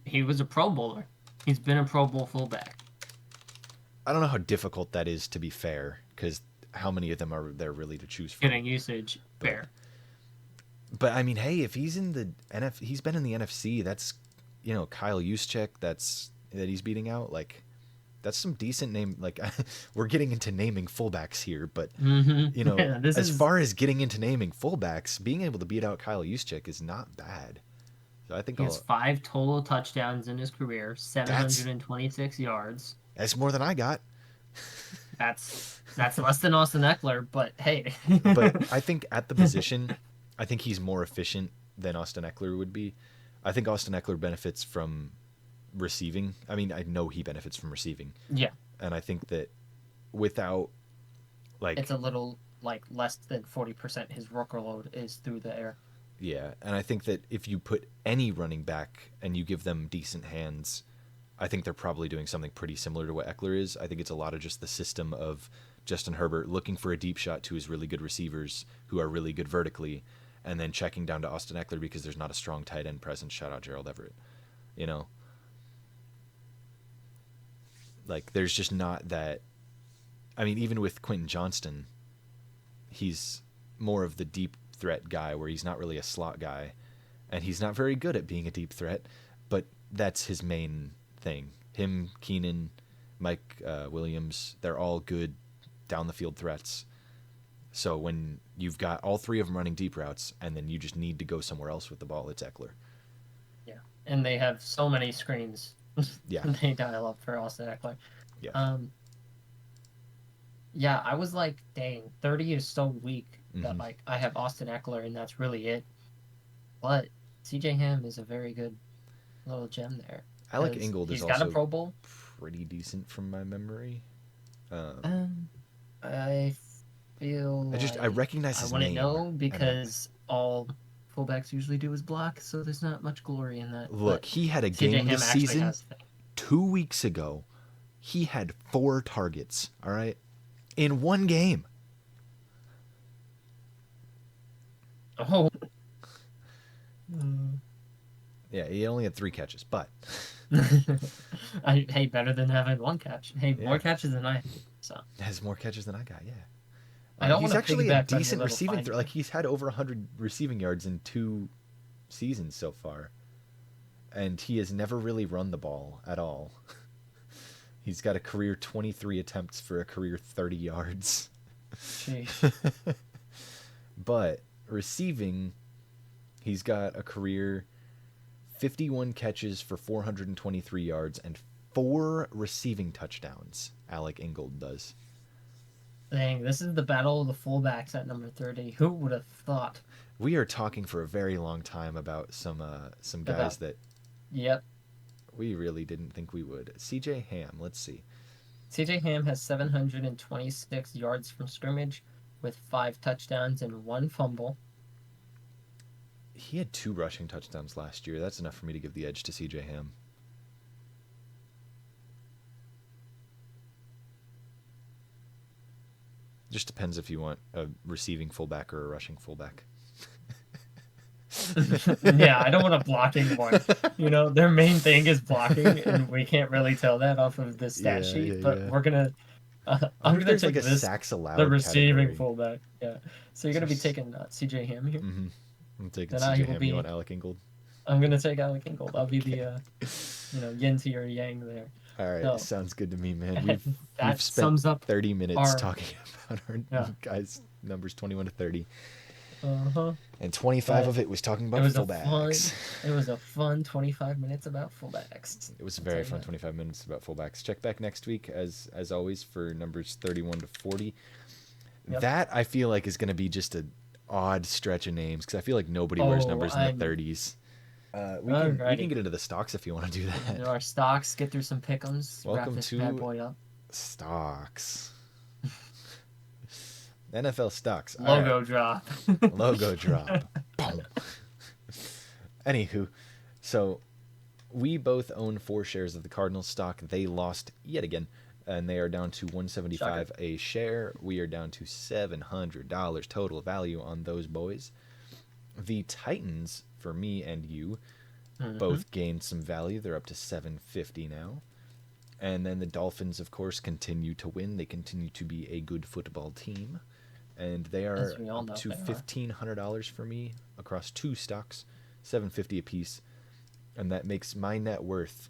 He was a Pro Bowler. He's been a Pro Bowl fullback. I don't know how difficult that is, to be fair, because how many of them are there really to choose from? Getting usage, But fair. I mean, hey, if he's in the he's been in the NFC. That's Kyle Juszczyk. That he's beating out. Like, that's some decent name. Like, we're getting into naming fullbacks here, but Mm-hmm. Yeah, this as is far as getting into naming fullbacks, being able to beat out Kyle Juszczyk is not bad. So I think he has 5 total touchdowns in his career, that's 726 yards. that's more than I got. That's less than Austin Eckler, but hey. But I think at the position, I think he's more efficient than Austin Eckler would be. I think Austin Eckler benefits from receiving. I mean, I know he benefits from receiving. Yeah. And I think that without, It's like, a little like less than 40% his workload is through the air. yeah. And I think that if you put any running back and you give them decent hands, I think they're probably doing something pretty similar to what Eckler is. I think it's a lot of just the system of Justin Herbert looking for a deep shot to his really good receivers who are really good vertically, and then checking down to Austin Eckler because there's not a strong tight end presence. Shout out Gerald Everett. You know, like, there's just not that. I mean, even with Quentin Johnston, he's more of the deep threat guy where he's not really a slot guy, and he's not very good at being a deep threat, but that's his main thing. Him, Keenan, Mike Williams, they're all good down the field threats. So when you've got all three of them running deep routes and then you just need to go somewhere else with the ball, it's Eckler. Yeah. And they have so many screens Yeah. they dial up for Austin Eckler. Yeah. Yeah, I was like, dang, 30 is so weak that Mm-hmm. like I have Austin Eckler and that's really it. But CJ Ham is a very good little gem there Alec because Ingold is he's got a also Pro Bowl. pretty decent from my memory. Um, I feel I like recognize I his wouldn't name. know because all fullbacks usually do is block, so there's not much glory in that. Look, But he had a CJ game Ham this actually season has things. 2 weeks ago. He had 4 targets, all right, in one game. Oh. Yeah, he only had 3 catches, but Hey, better than having one catch. Hey, more yeah, catches than I have. So has more catches than I got. Yeah, I don't want he's to actually a piggyback on your decent little receiving threat. finding. Like, he's had over 100 receiving yards in 2 seasons so far, and he has never really run the ball at all. He's got a career 23 attempts for a career 30 yards. Sheesh. But receiving, he's got a career 51 catches for 423 yards and 4 receiving touchdowns. Alec Ingold does. Dang, this is the battle of the fullbacks at number 30. Who would have thought? We are talking for a very long time about some guys About that Yep. we really didn't think we would. CJ Ham, let's see. CJ Ham has 726 yards from scrimmage with 5 touchdowns and 1 fumble. He had 2 rushing touchdowns last year. That's enough for me to give the edge to CJ Ham. Just depends if you want a receiving fullback or a rushing fullback. Yeah, I don't want a blocking one. Their main thing is blocking, and we can't really tell that off of the stat Yeah, sheet. yeah, But yeah. I I'm wonder if gonna there's like take a this, sacks the allowed receiving category. fullback. Yeah. So you're gonna be taking CJ Ham here. Mm-hmm. I'm taking Then I CJ will Ham. You be. want Alec Ingold? I'm gonna take Alec Ingold. I'll be Okay. the yin to your yang there. All right, So sounds good to me, man. We've that spent sums up 30 minutes our talking about our yeah. guys' numbers 21 to 30, Uh-huh. and 25 But of it was talking it about was a fullbacks. fun it was a fun 25 minutes about fullbacks. It was a I'll tell very you fun that. 25 minutes about fullbacks. Check back next week as always for numbers 31 to 40. Yep. That I feel like is going to be just a odd stretch of names because I feel like nobody wears Oh, numbers in the I'm 30s. We can alrighty. get into the stocks if you want to do Do that. our stocks, get through some pick'ems, wrap Welcome this bad to boy up. stocks. NFL stocks. All right. Logo drop. Logo drop. Boom. Anywho, so we both own 4 shares of the Cardinals stock. They lost yet again, and they are down to 175 Shocker. a share. We are down to $700 total value on those boys. The Titans, for me and you, Mm-hmm. both gained some value. They're up to 750 now. And then the Dolphins, of course, continue to win. They continue to be a good football team. And they As are we all up know to they are. $1,500 for me across 2 stocks, 750 apiece. And that makes my net worth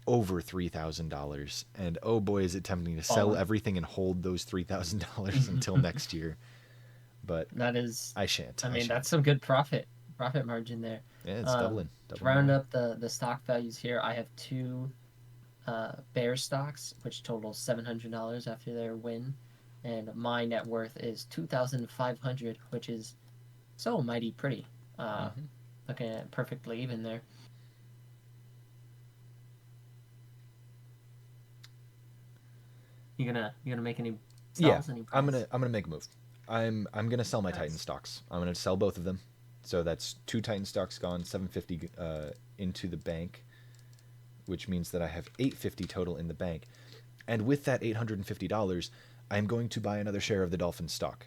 over $3,000. And oh boy, is it tempting to sell Fallen. everything and hold those $3,000 until next year. But That is, I shan't. I I mean, that's shan't. some good profit margin there. Yeah, it's doubling. To Doubling round away. up the stock values here, I have two Bear stocks, which total $700 after their win, and my net worth is 2,500, which is so mighty pretty. Uh, Hmm. Looking at perfectly even there. You gonna make any Yeah, sells, any I'm buys? gonna I'm gonna make a move. I'm gonna sell my Titan Nice. stocks. I'm gonna sell both of them. So that's 2 Titan stocks gone, 750 into the bank, which means that I have 850 total in the bank. And with that $850, I'm going to buy another share of the Dolphin stock.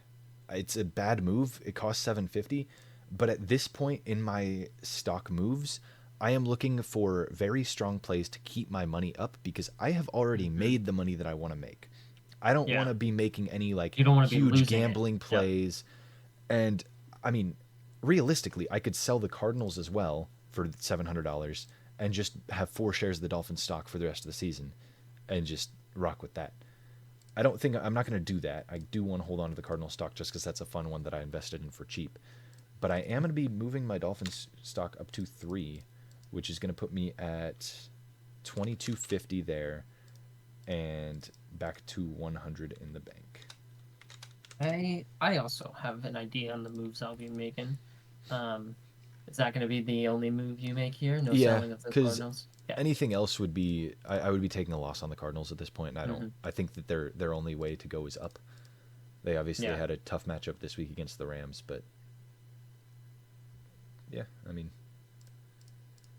It's a bad move. It costs 750, but at this point in my stock moves, I am looking for very strong plays to keep my money up because I have already Mm-hmm. made the money that I want to make. I don't want Yeah, to be making any like you don't want to be huge losing it. gambling Yep. plays. And I mean, realistically, I could sell the Cardinals as well for $700 and just have 4 shares of the Dolphins stock for the rest of the season and just rock with that. I'm not going to do that. I do want to hold on to the Cardinal stock just because that's a fun one that I invested in for cheap. But I am going to be moving my Dolphins stock up to 3, which is going to put me at 2250 there and back to 100 in the bank. I also have an idea on the moves I'll be making. Um, is that going to be the only move you make here? No Yeah, selling of the because Cardinals? Yeah. anything else would be I would be taking a loss on the Cardinals at this point, and Hmm. I think that their only way to go is up. They obviously Yeah. had a tough matchup this week against the Rams, but yeah, I mean,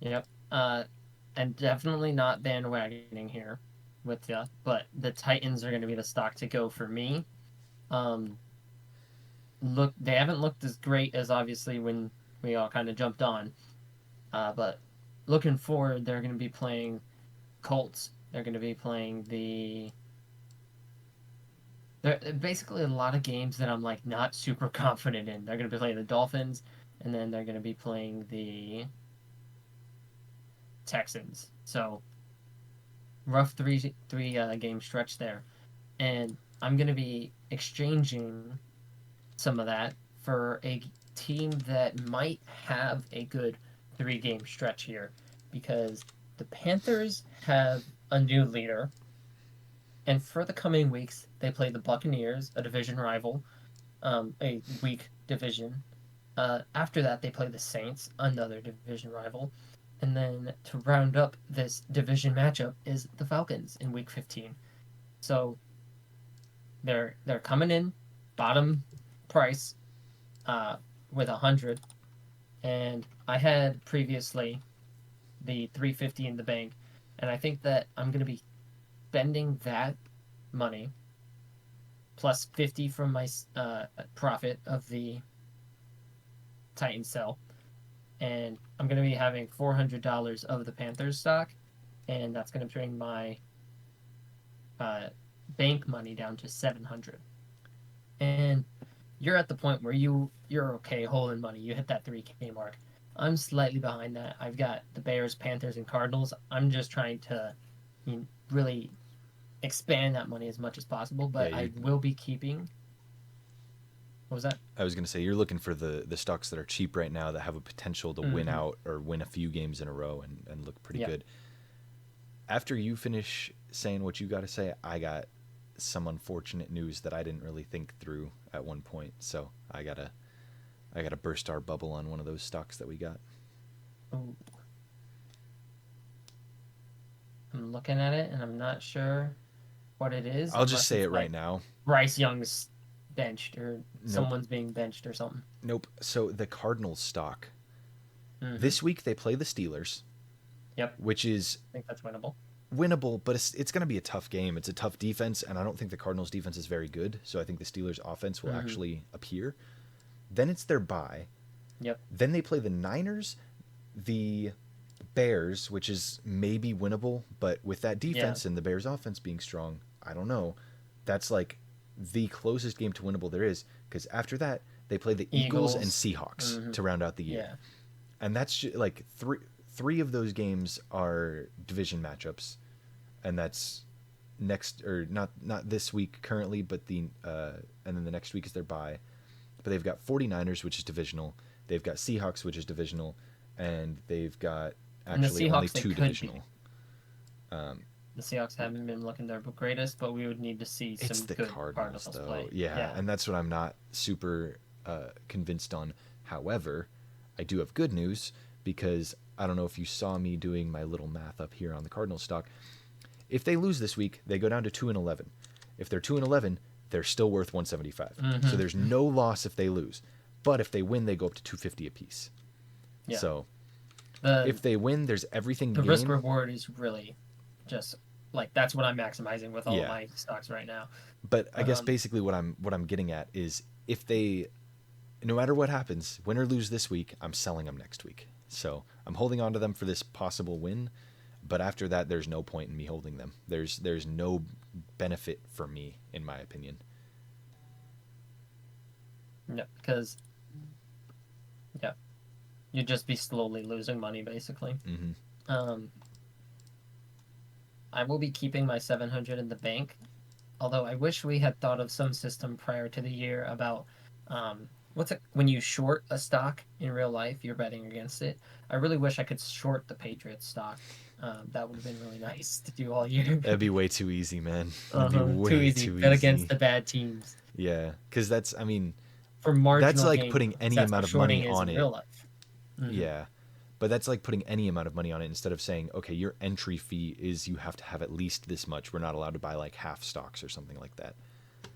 Yep. And definitely not bandwagoning here with you, but the Titans are going to be the stock to go for me. Um, they haven't looked as great as obviously when we all kind of jumped on. But looking forward, they're going to be playing Colts. They're going to be playing they're basically a lot of games that I'm like not super confident in. They're going to be playing the Dolphins, and then they're going to be playing the Texans. So rough three game stretch there, and I'm going to be exchanging some of that for a team that might have a good 3 game stretch here, because the Panthers have a new leader, and for the coming weeks they play the Buccaneers, a division rival, a weak division. After that, they play the Saints, another division rival. And then to round up this division matchup is the Falcons in week 15. So they're coming in bottom price uh, with 100, and I had previously the 350 in the bank, and I think that I'm gonna be spending that money plus 50 from my profit of the Titan sell, and I'm gonna be having $400 of the Panthers stock, and that's gonna bring my uh, bank money down to 700. And you're at the point where you're okay holding money. You hit that 3K mark. I'm slightly behind that. I've got the Bears, Panthers, and Cardinals. I'm just trying to really expand that money as much as possible. Yeah, But you're. I will be keeping. What was that? I was gonna say you're looking for the stocks that are cheap right now that have a potential to win Mm-hmm. out or win a few games in a row and look pretty Yeah. good. After you finish saying what you got to say, I got some unfortunate news that I didn't really think through at one point. So I gotta burst our bubble on one of those stocks that we got. Ooh, I'm looking at it and I'm not sure what it is, I'll just unless say it's it right like now. Bryce Young's benched or Nope. someone's being benched or something. Nope. So the Cardinals stock Mm-hmm. this week they play the Steelers, Yep. which is I think that's winnable. winnable, but it's going to be a tough game. It's a tough defense, and I don't think the Cardinals' defense is very good. So I think the Steelers' offense will Mm-hmm. actually appear. Then it's their bye. Yep. Then they play the Niners, the Bears, which is maybe winnable, but with that Yeah. defense and the Bears' offense being strong, I don't know. That's like the closest game to winnable there is, because after that they play the Eagles and Eagles. Seahawks Mm-hmm. to round out the year, Yeah. and that's like three of those games are division matchups, and that's next or not this week currently, but the and then the next week is their bye. But they've got 49ers, which is divisional. They've got Seahawks, which is divisional, and they've got And the actually only Seahawks, they two could be. divisional. Um, The Seahawks haven't been looking their greatest, but we would need to see it's some the good Cardinals, Cardinals though. play. Yeah, Yeah. and that's what I'm not super convinced on. However, I do have good news because I don't know if you saw me doing my little math up here on the Cardinals stock. If they lose this week, they go down to 2-11. If they're 2-11, they're still worth 175. So there's Mm-hmm. no loss if they lose. But if they win, they go up to 250 apiece. Yeah. So The if they win, there's everything to the risk gain. reward is really just like that's what I'm maximizing with all of Yeah. my stocks right now. But I guess Um, basically what I'm getting at is if they, no matter what happens, win or lose this week, I'm selling them next week. So I'm holding on to them for this possible win, but after that, there's no point in me holding them. There's no benefit for me, in my opinion. yeah, because yeah, you'd just be slowly losing money basically. Mm-hmm. Um, I will be keeping my 700 in the bank, although I wish we had thought of some system prior to the year about what's it when you short a stock in real life, you're betting against it. I really wish I could short the Patriots stock. That would have been really nice to do all year. That'd be way too easy, man. That'd be Uh-huh. Too way easy. too Bet against easy. the bad teams Yeah, because I mean, for that's marginal like gain. putting 'Cause any that's what amount of money shorting is on in it. real life. Hmm. Yeah. But that's like putting any amount of money on it instead of saying, okay, your entry fee is you have to have at least this much. We're not allowed to buy like half stocks or something like that.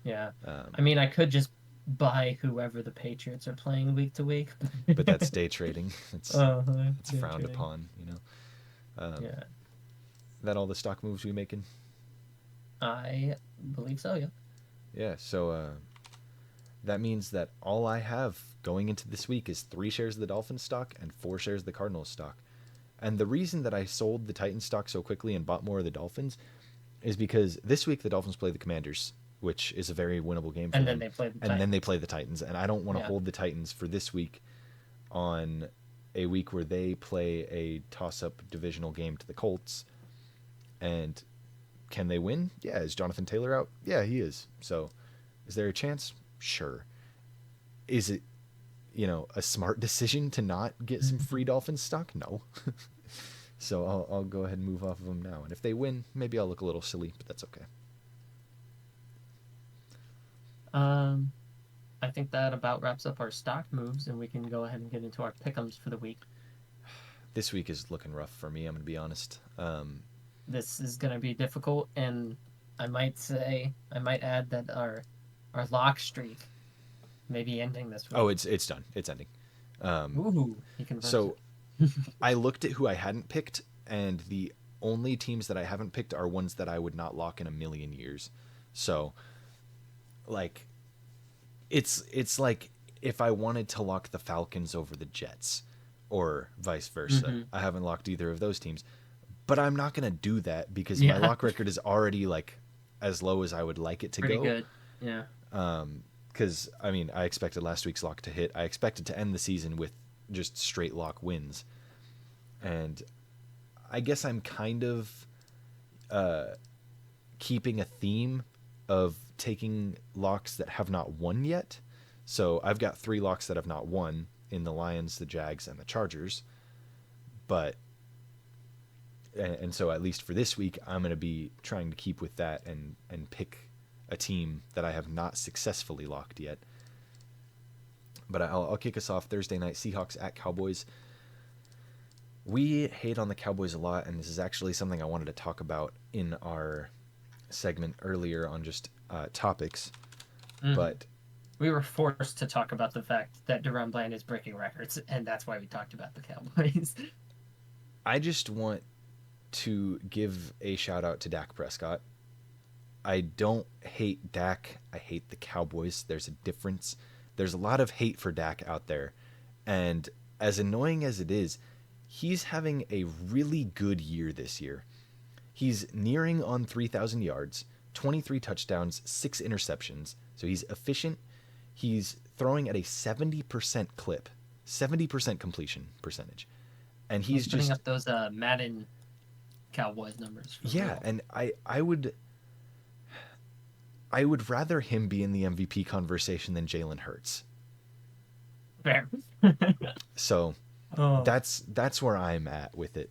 Yeah. Um, I mean, I could just buy whoever the Patriots are playing week to week. but that's day trading. Uh-huh. It's Day frowned trading. upon, you know. Yeah. That all the stock moves we making? I believe so, yeah. Yeah. So that means that all I have going into this week is 3 shares of the Dolphins stock and 4 shares of the Cardinals stock. And the reason that I sold the Titans stock so quickly and bought more of the Dolphins is because this week the Dolphins play the Commanders, which is a very winnable game for And then them. they play the And then they Titans. play the Titans. And I don't want to Yeah. hold the Titans for this week on a week where they play a toss up divisional game to the Colts. And can they win? Yeah. Is Jonathan Taylor out? Yeah, he is. So is there a chance? Sure. Is it, a smart decision to not get some free Dolphins stock? No. So I'll go ahead and move off of them now. And if they win, maybe I'll look a little silly, but that's okay. Um, I think that about wraps up our stock moves, and we can go ahead and get into our pick'ems for the week. This week is looking rough for me, I'm going to be honest. This is going to be difficult, and I might add that our lock streak may be ending this Oh, week. it's done. It's ending. Ooh, he confirms So it. I looked at who I hadn't picked, and the only teams that I haven't picked are ones that I would not lock in a million years. So, like, it's like if I wanted to lock the Falcons over the Jets, or vice versa. Mm-hmm. I haven't locked either of those teams, but I'm not gonna do that because my Yeah, lock record is already like as low as I would like it to pretty go. good. Yeah. Because I mean, I expected last week's lock to hit. I expected to end the season with just straight lock wins, and I guess I'm kind of keeping a theme of taking locks that have not won yet. So I've got 3 locks that have not won in the Lions, the Jags, and the Chargers. But and so at least for this week, I'm going to be trying to keep with that and pick a team that I have not successfully locked yet. But I'll kick us off Thursday night. Seahawks at Cowboys. We hate on the Cowboys a lot, and this is actually something I wanted to talk about in our segment earlier on just topics. Mm-hmm. But We were forced to talk about the fact that Deron Bland is breaking records, and that's why we talked about the Cowboys. I just want to give a shout out to Dak Prescott. I don't hate Dak. I hate the Cowboys. There's a difference. There's a lot of hate for Dak out there. And as annoying as it is, he's having a really good year this year. He's nearing on 3,000 yards, 23 touchdowns, 6 interceptions. So he's efficient. He's throwing at a 70% clip, 70% completion percentage. And He's he's putting just, up those Madden Cowboys numbers for yeah. real. And I would rather him be in the MVP conversation than Jalen Hurts. Fair. So Oh, that's where I'm at with it.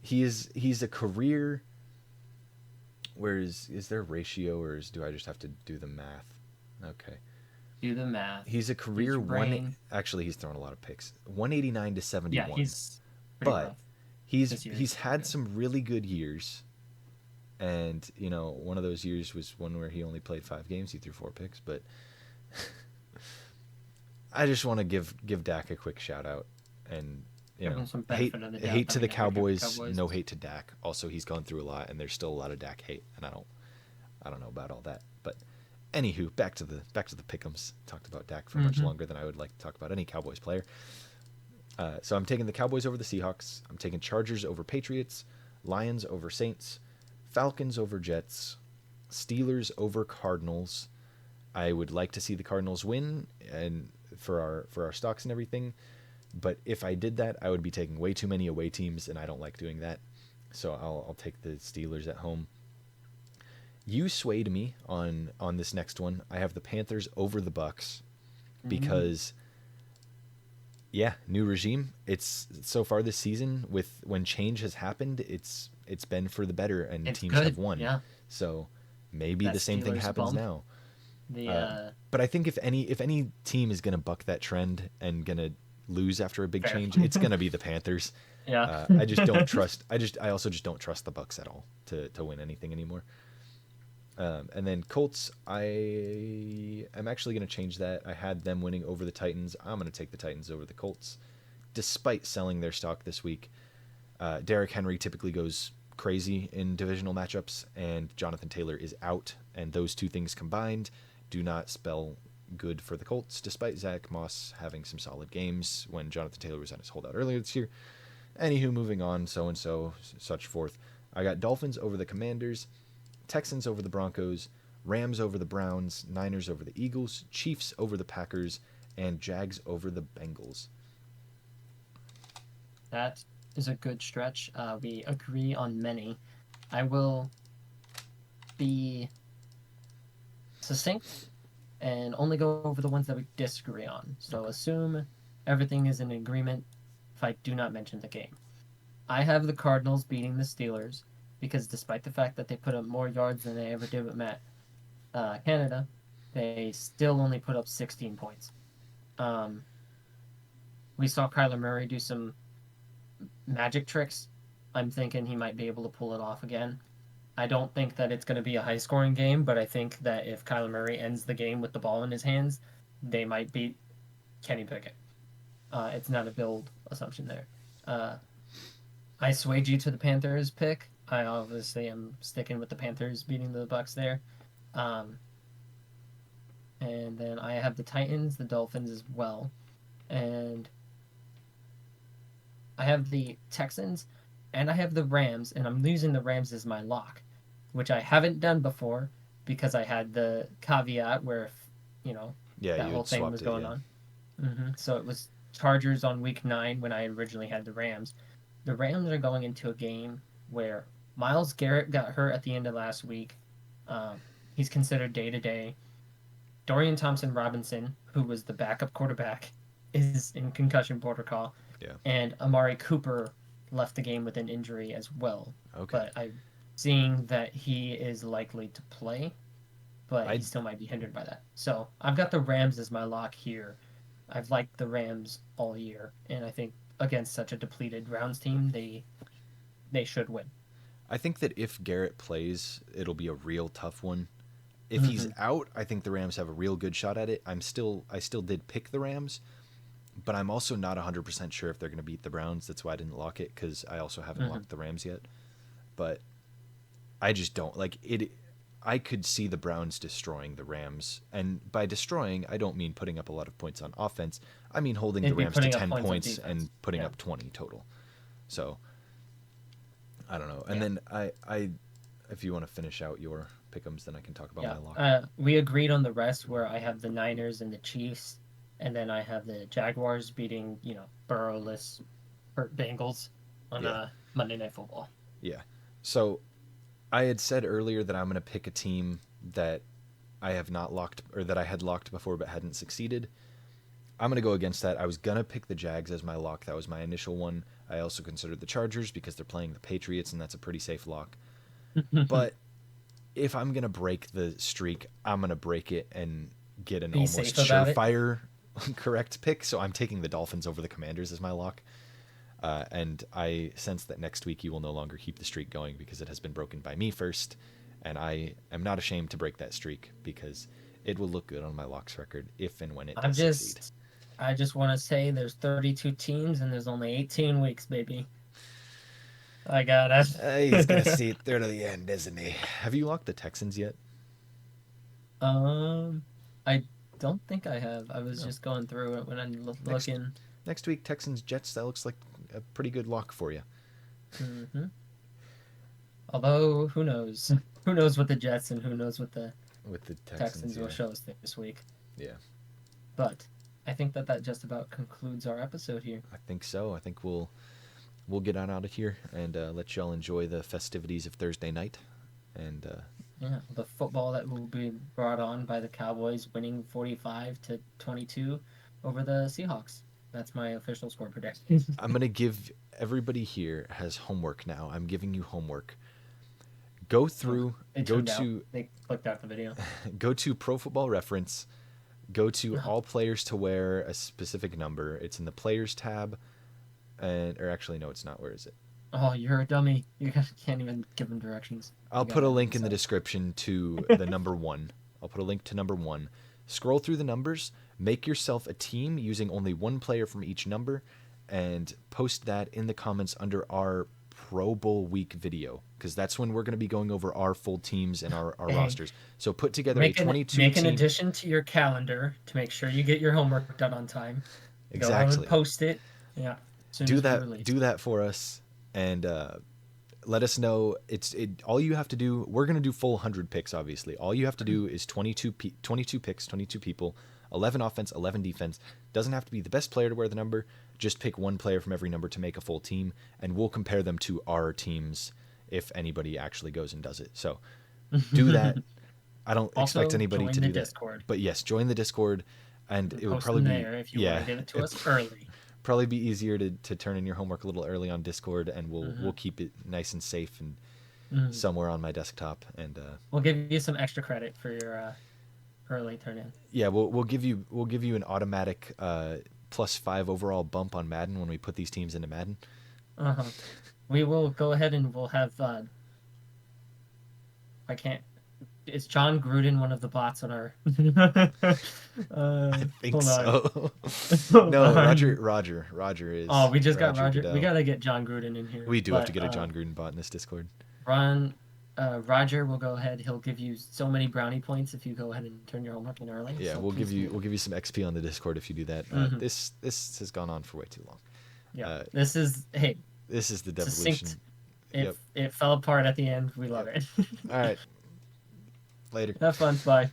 He's a career. Where is there a ratio, or do I just have to do the math? Okay, do the math. he's a Use career your one. brain. Actually, he's thrown a lot of picks. 189 to Yeah, 71, he's pretty but rough he's this year. he's He's had good. some really good years. And one of those years was one where he only played 5 games. He threw 4 picks, but I just want to give Dak a quick shout out, and Give him some hate benefit of the doubt hate that to we the never give the Cowboys, Cowboys. no hate to Dak. Also, he's gone through a lot, and there's still a lot of Dak hate, and I don't know about all that. But anywho, back to the pick'ems. Talked about Dak for much Mm-hmm. longer than I would like to talk about any Cowboys player. So I'm taking the Cowboys over the Seahawks. I'm taking Chargers over Patriots, Lions over Saints, Falcons over Jets, Steelers over Cardinals. I would like to see the Cardinals win and for our stocks and everything. But if I did that, I would be taking way too many away teams, and I don't like doing that. So I'll take the Steelers at home. You swayed me on this next one. I have the Panthers over the Bucks Mm. because yeah, new regime. It's so far this season with when change has happened, it's been for the better and It's teams have good. won. Yeah, So maybe that the same thing Steelers happens bump. now. The But I think if any team is gonna buck that trend and gonna lose after a big fair. change, it's gonna be the Panthers. Yeah. I just don't trust. I also just don't trust the Bucks at all to win anything anymore. And then Colts, I am actually going to change that. I had them winning over the Titans. I'm going to take the Titans over the Colts, despite selling their stock this week. Derrick Henry typically goes crazy in divisional matchups, and Jonathan Taylor is out. And those two things combined do not spell good for the Colts, despite Zach Moss having some solid games when Jonathan Taylor was on his holdout earlier this year. Anywho, moving on, so and so, such forth. I got Dolphins over the Commanders, Texans over the Broncos, Rams over the Browns, Niners over the Eagles, Chiefs over the Packers, and Jags over the Bengals. That is a good stretch. We agree on many. I will be succinct and only go over the ones that we disagree on. So Okay. assume everything is in agreement if I do not mention the game. I have the Cardinals beating the Steelers because despite the fact that they put up more yards than they ever did with Matt Canada, they still only put up 16 points. Um, we saw Kyler Murray do some magic tricks. I'm thinking he might be able to pull it off again. I don't think that it's going to be a high scoring game, but I think that if Kyler Murray ends the game with the ball in his hands, they might beat Kenny Pickett. It's not a build assumption there. Uh, I swayed you to the Panthers pick. I obviously am sticking with the Panthers beating the Bucks there. Um, and then I have the Titans, the Dolphins as well. And I have the Texans and I have the Rams, and I'm using the Rams as my lock, which I haven't done before because I had the caveat where, if, you know, Yeah, that you whole had thing swapped was it. going Yeah. on. So it was Chargers on week 9 when I originally had the Rams. The Rams are going into a game where Miles Garrett got hurt at the end of last week. Um, he's considered day to day. Dorian Thompson Robinson, who was the backup quarterback, is in concussion protocol, Yeah. and Amari Cooper left the game with an injury as well. Okay. But I'm seeing that he is likely to play, but I he still might be hindered by that. So I've got the Rams as my lock here. I've liked the Rams all year, and I think against such a depleted Browns team, they should win. I think that if Garrett plays, it'll be a real tough one. If he's Mm-hmm. out, I think the Rams have a real good shot at it. I still did pick the Rams, but I'm also not 100% sure if they're going to beat the Browns. That's why I didn't lock it, cuz I also haven't Mm-hmm. locked the Rams yet. But I just don't like it. I could see the Browns destroying the Rams, and by destroying, I don't mean putting up a lot of points on offense. I mean holding the It'd be Rams to putting up 10 points on points defense. and putting Yeah, up 20 total. So I don't know. And yeah, then if you want to finish out your pick'ems, then I can talk about yeah. my lock. We agreed on the rest where I have the Niners and the Chiefs, and then I have the Jaguars beating Burrowless hurt Bengals on Yeah, Monday Night Football. yeah. So I had said earlier that I'm going to pick a team that I have not locked or that I had locked before but hadn't succeeded. I'm going to go against that. I was going to pick the Jags as my lock. That was my initial one. I also considered the Chargers because they're playing the Patriots, and that's a pretty safe lock. But if I'm going to break the streak, I'm going to break it and get an Be almost safe about it. surefire correct pick. So I'm taking the Dolphins over the Commanders as my lock. And I sense that next week you will no longer keep the streak going because it has been broken by me first. And I am not ashamed to break that streak because it will look good on my locks record if and when it I'm does succeed. just I just want to say there's 32 teams and there's only 18 weeks, baby. I got He's going to it. see it through to the end, isn't he? Have you locked the Texans yet? um, I don't think I have. I was No. just going through it when I'm Next looking. next week, Texans Jets. That looks like a pretty good lock for you. hmm Although, who knows? Who knows what the Jets and who knows what the With the Texans, Texans will yeah. show us this week. Yeah. But I think that just about concludes our episode here. I think so. I think we'll get on out of here and let y'all enjoy the festivities of Thursday night. And Yeah, the football that will be brought on by the Cowboys winning 45-22 over the Seahawks. That's my official score prediction. I'm gonna give everybody here has homework now. I'm giving you homework. Go through, They go tuned out. to They clicked out the video. go to Pro Football Reference. Go to No. all players to wear a specific number. It's in the players tab, and or actually no, it's not. Where is it? Oh, you're a dummy. You can't even give them directions. I'll You put a gotta link in the decide. description to the number one. I'll put a link to number one. Scroll through the numbers, make yourself a team using only one player from each number, and post that in the comments under our Pro Bowl week video, because that's when we're going to be going over our full teams and our Hey, rosters. So put together a 22 make an team. addition to your calendar to make sure you get your homework done on time. Go ahead and Exactly. post it. Yeah, as soon as we release. Do that for us, and let us know. All you have to do. We're gonna do full 100 picks. Obviously, all you have to do is 22 picks, 22 people, 11 offense, 11 defense. Doesn't have to be the best player to wear the number. Just pick one player from every number to make a full team, and we'll compare them to our teams if anybody actually goes and does it. So do that. I don't Also, expect anybody join to the do that, Discord. but yes, join the Discord, and it would Post probably them be there if you want to give it to us early. probably be easier to turn in your homework a little early on Discord, and Mm-hmm. we'll keep it nice and safe and Mm-hmm. somewhere on my desktop. And We'll give you some extra credit for your early turn in. yeah, we'll give you an automatic +5 overall bump on Madden when we put these teams into Madden. Uh-huh. We will go ahead and we'll have I can't. Is John Gruden one of the bots on our? I think Hold on. so. Hold No, on. Roger Oh, is we just got Roger Roger. We Goodell. gotta get John Gruden in here. We do have to But get a John Gruden bot in this Discord. Ron, Roger will go ahead. He'll give you so many brownie points if you go ahead and turn your homework in early. Yeah, So please do. we'll give you some XP on the Discord if you do that. Mm-hmm. This has gone on for way too long. Yeah. Uh, This is hey this is the devolution. succinct. It Yep. it fell apart at the end. We love Yep. it. All right. Later. Have fun. Bye.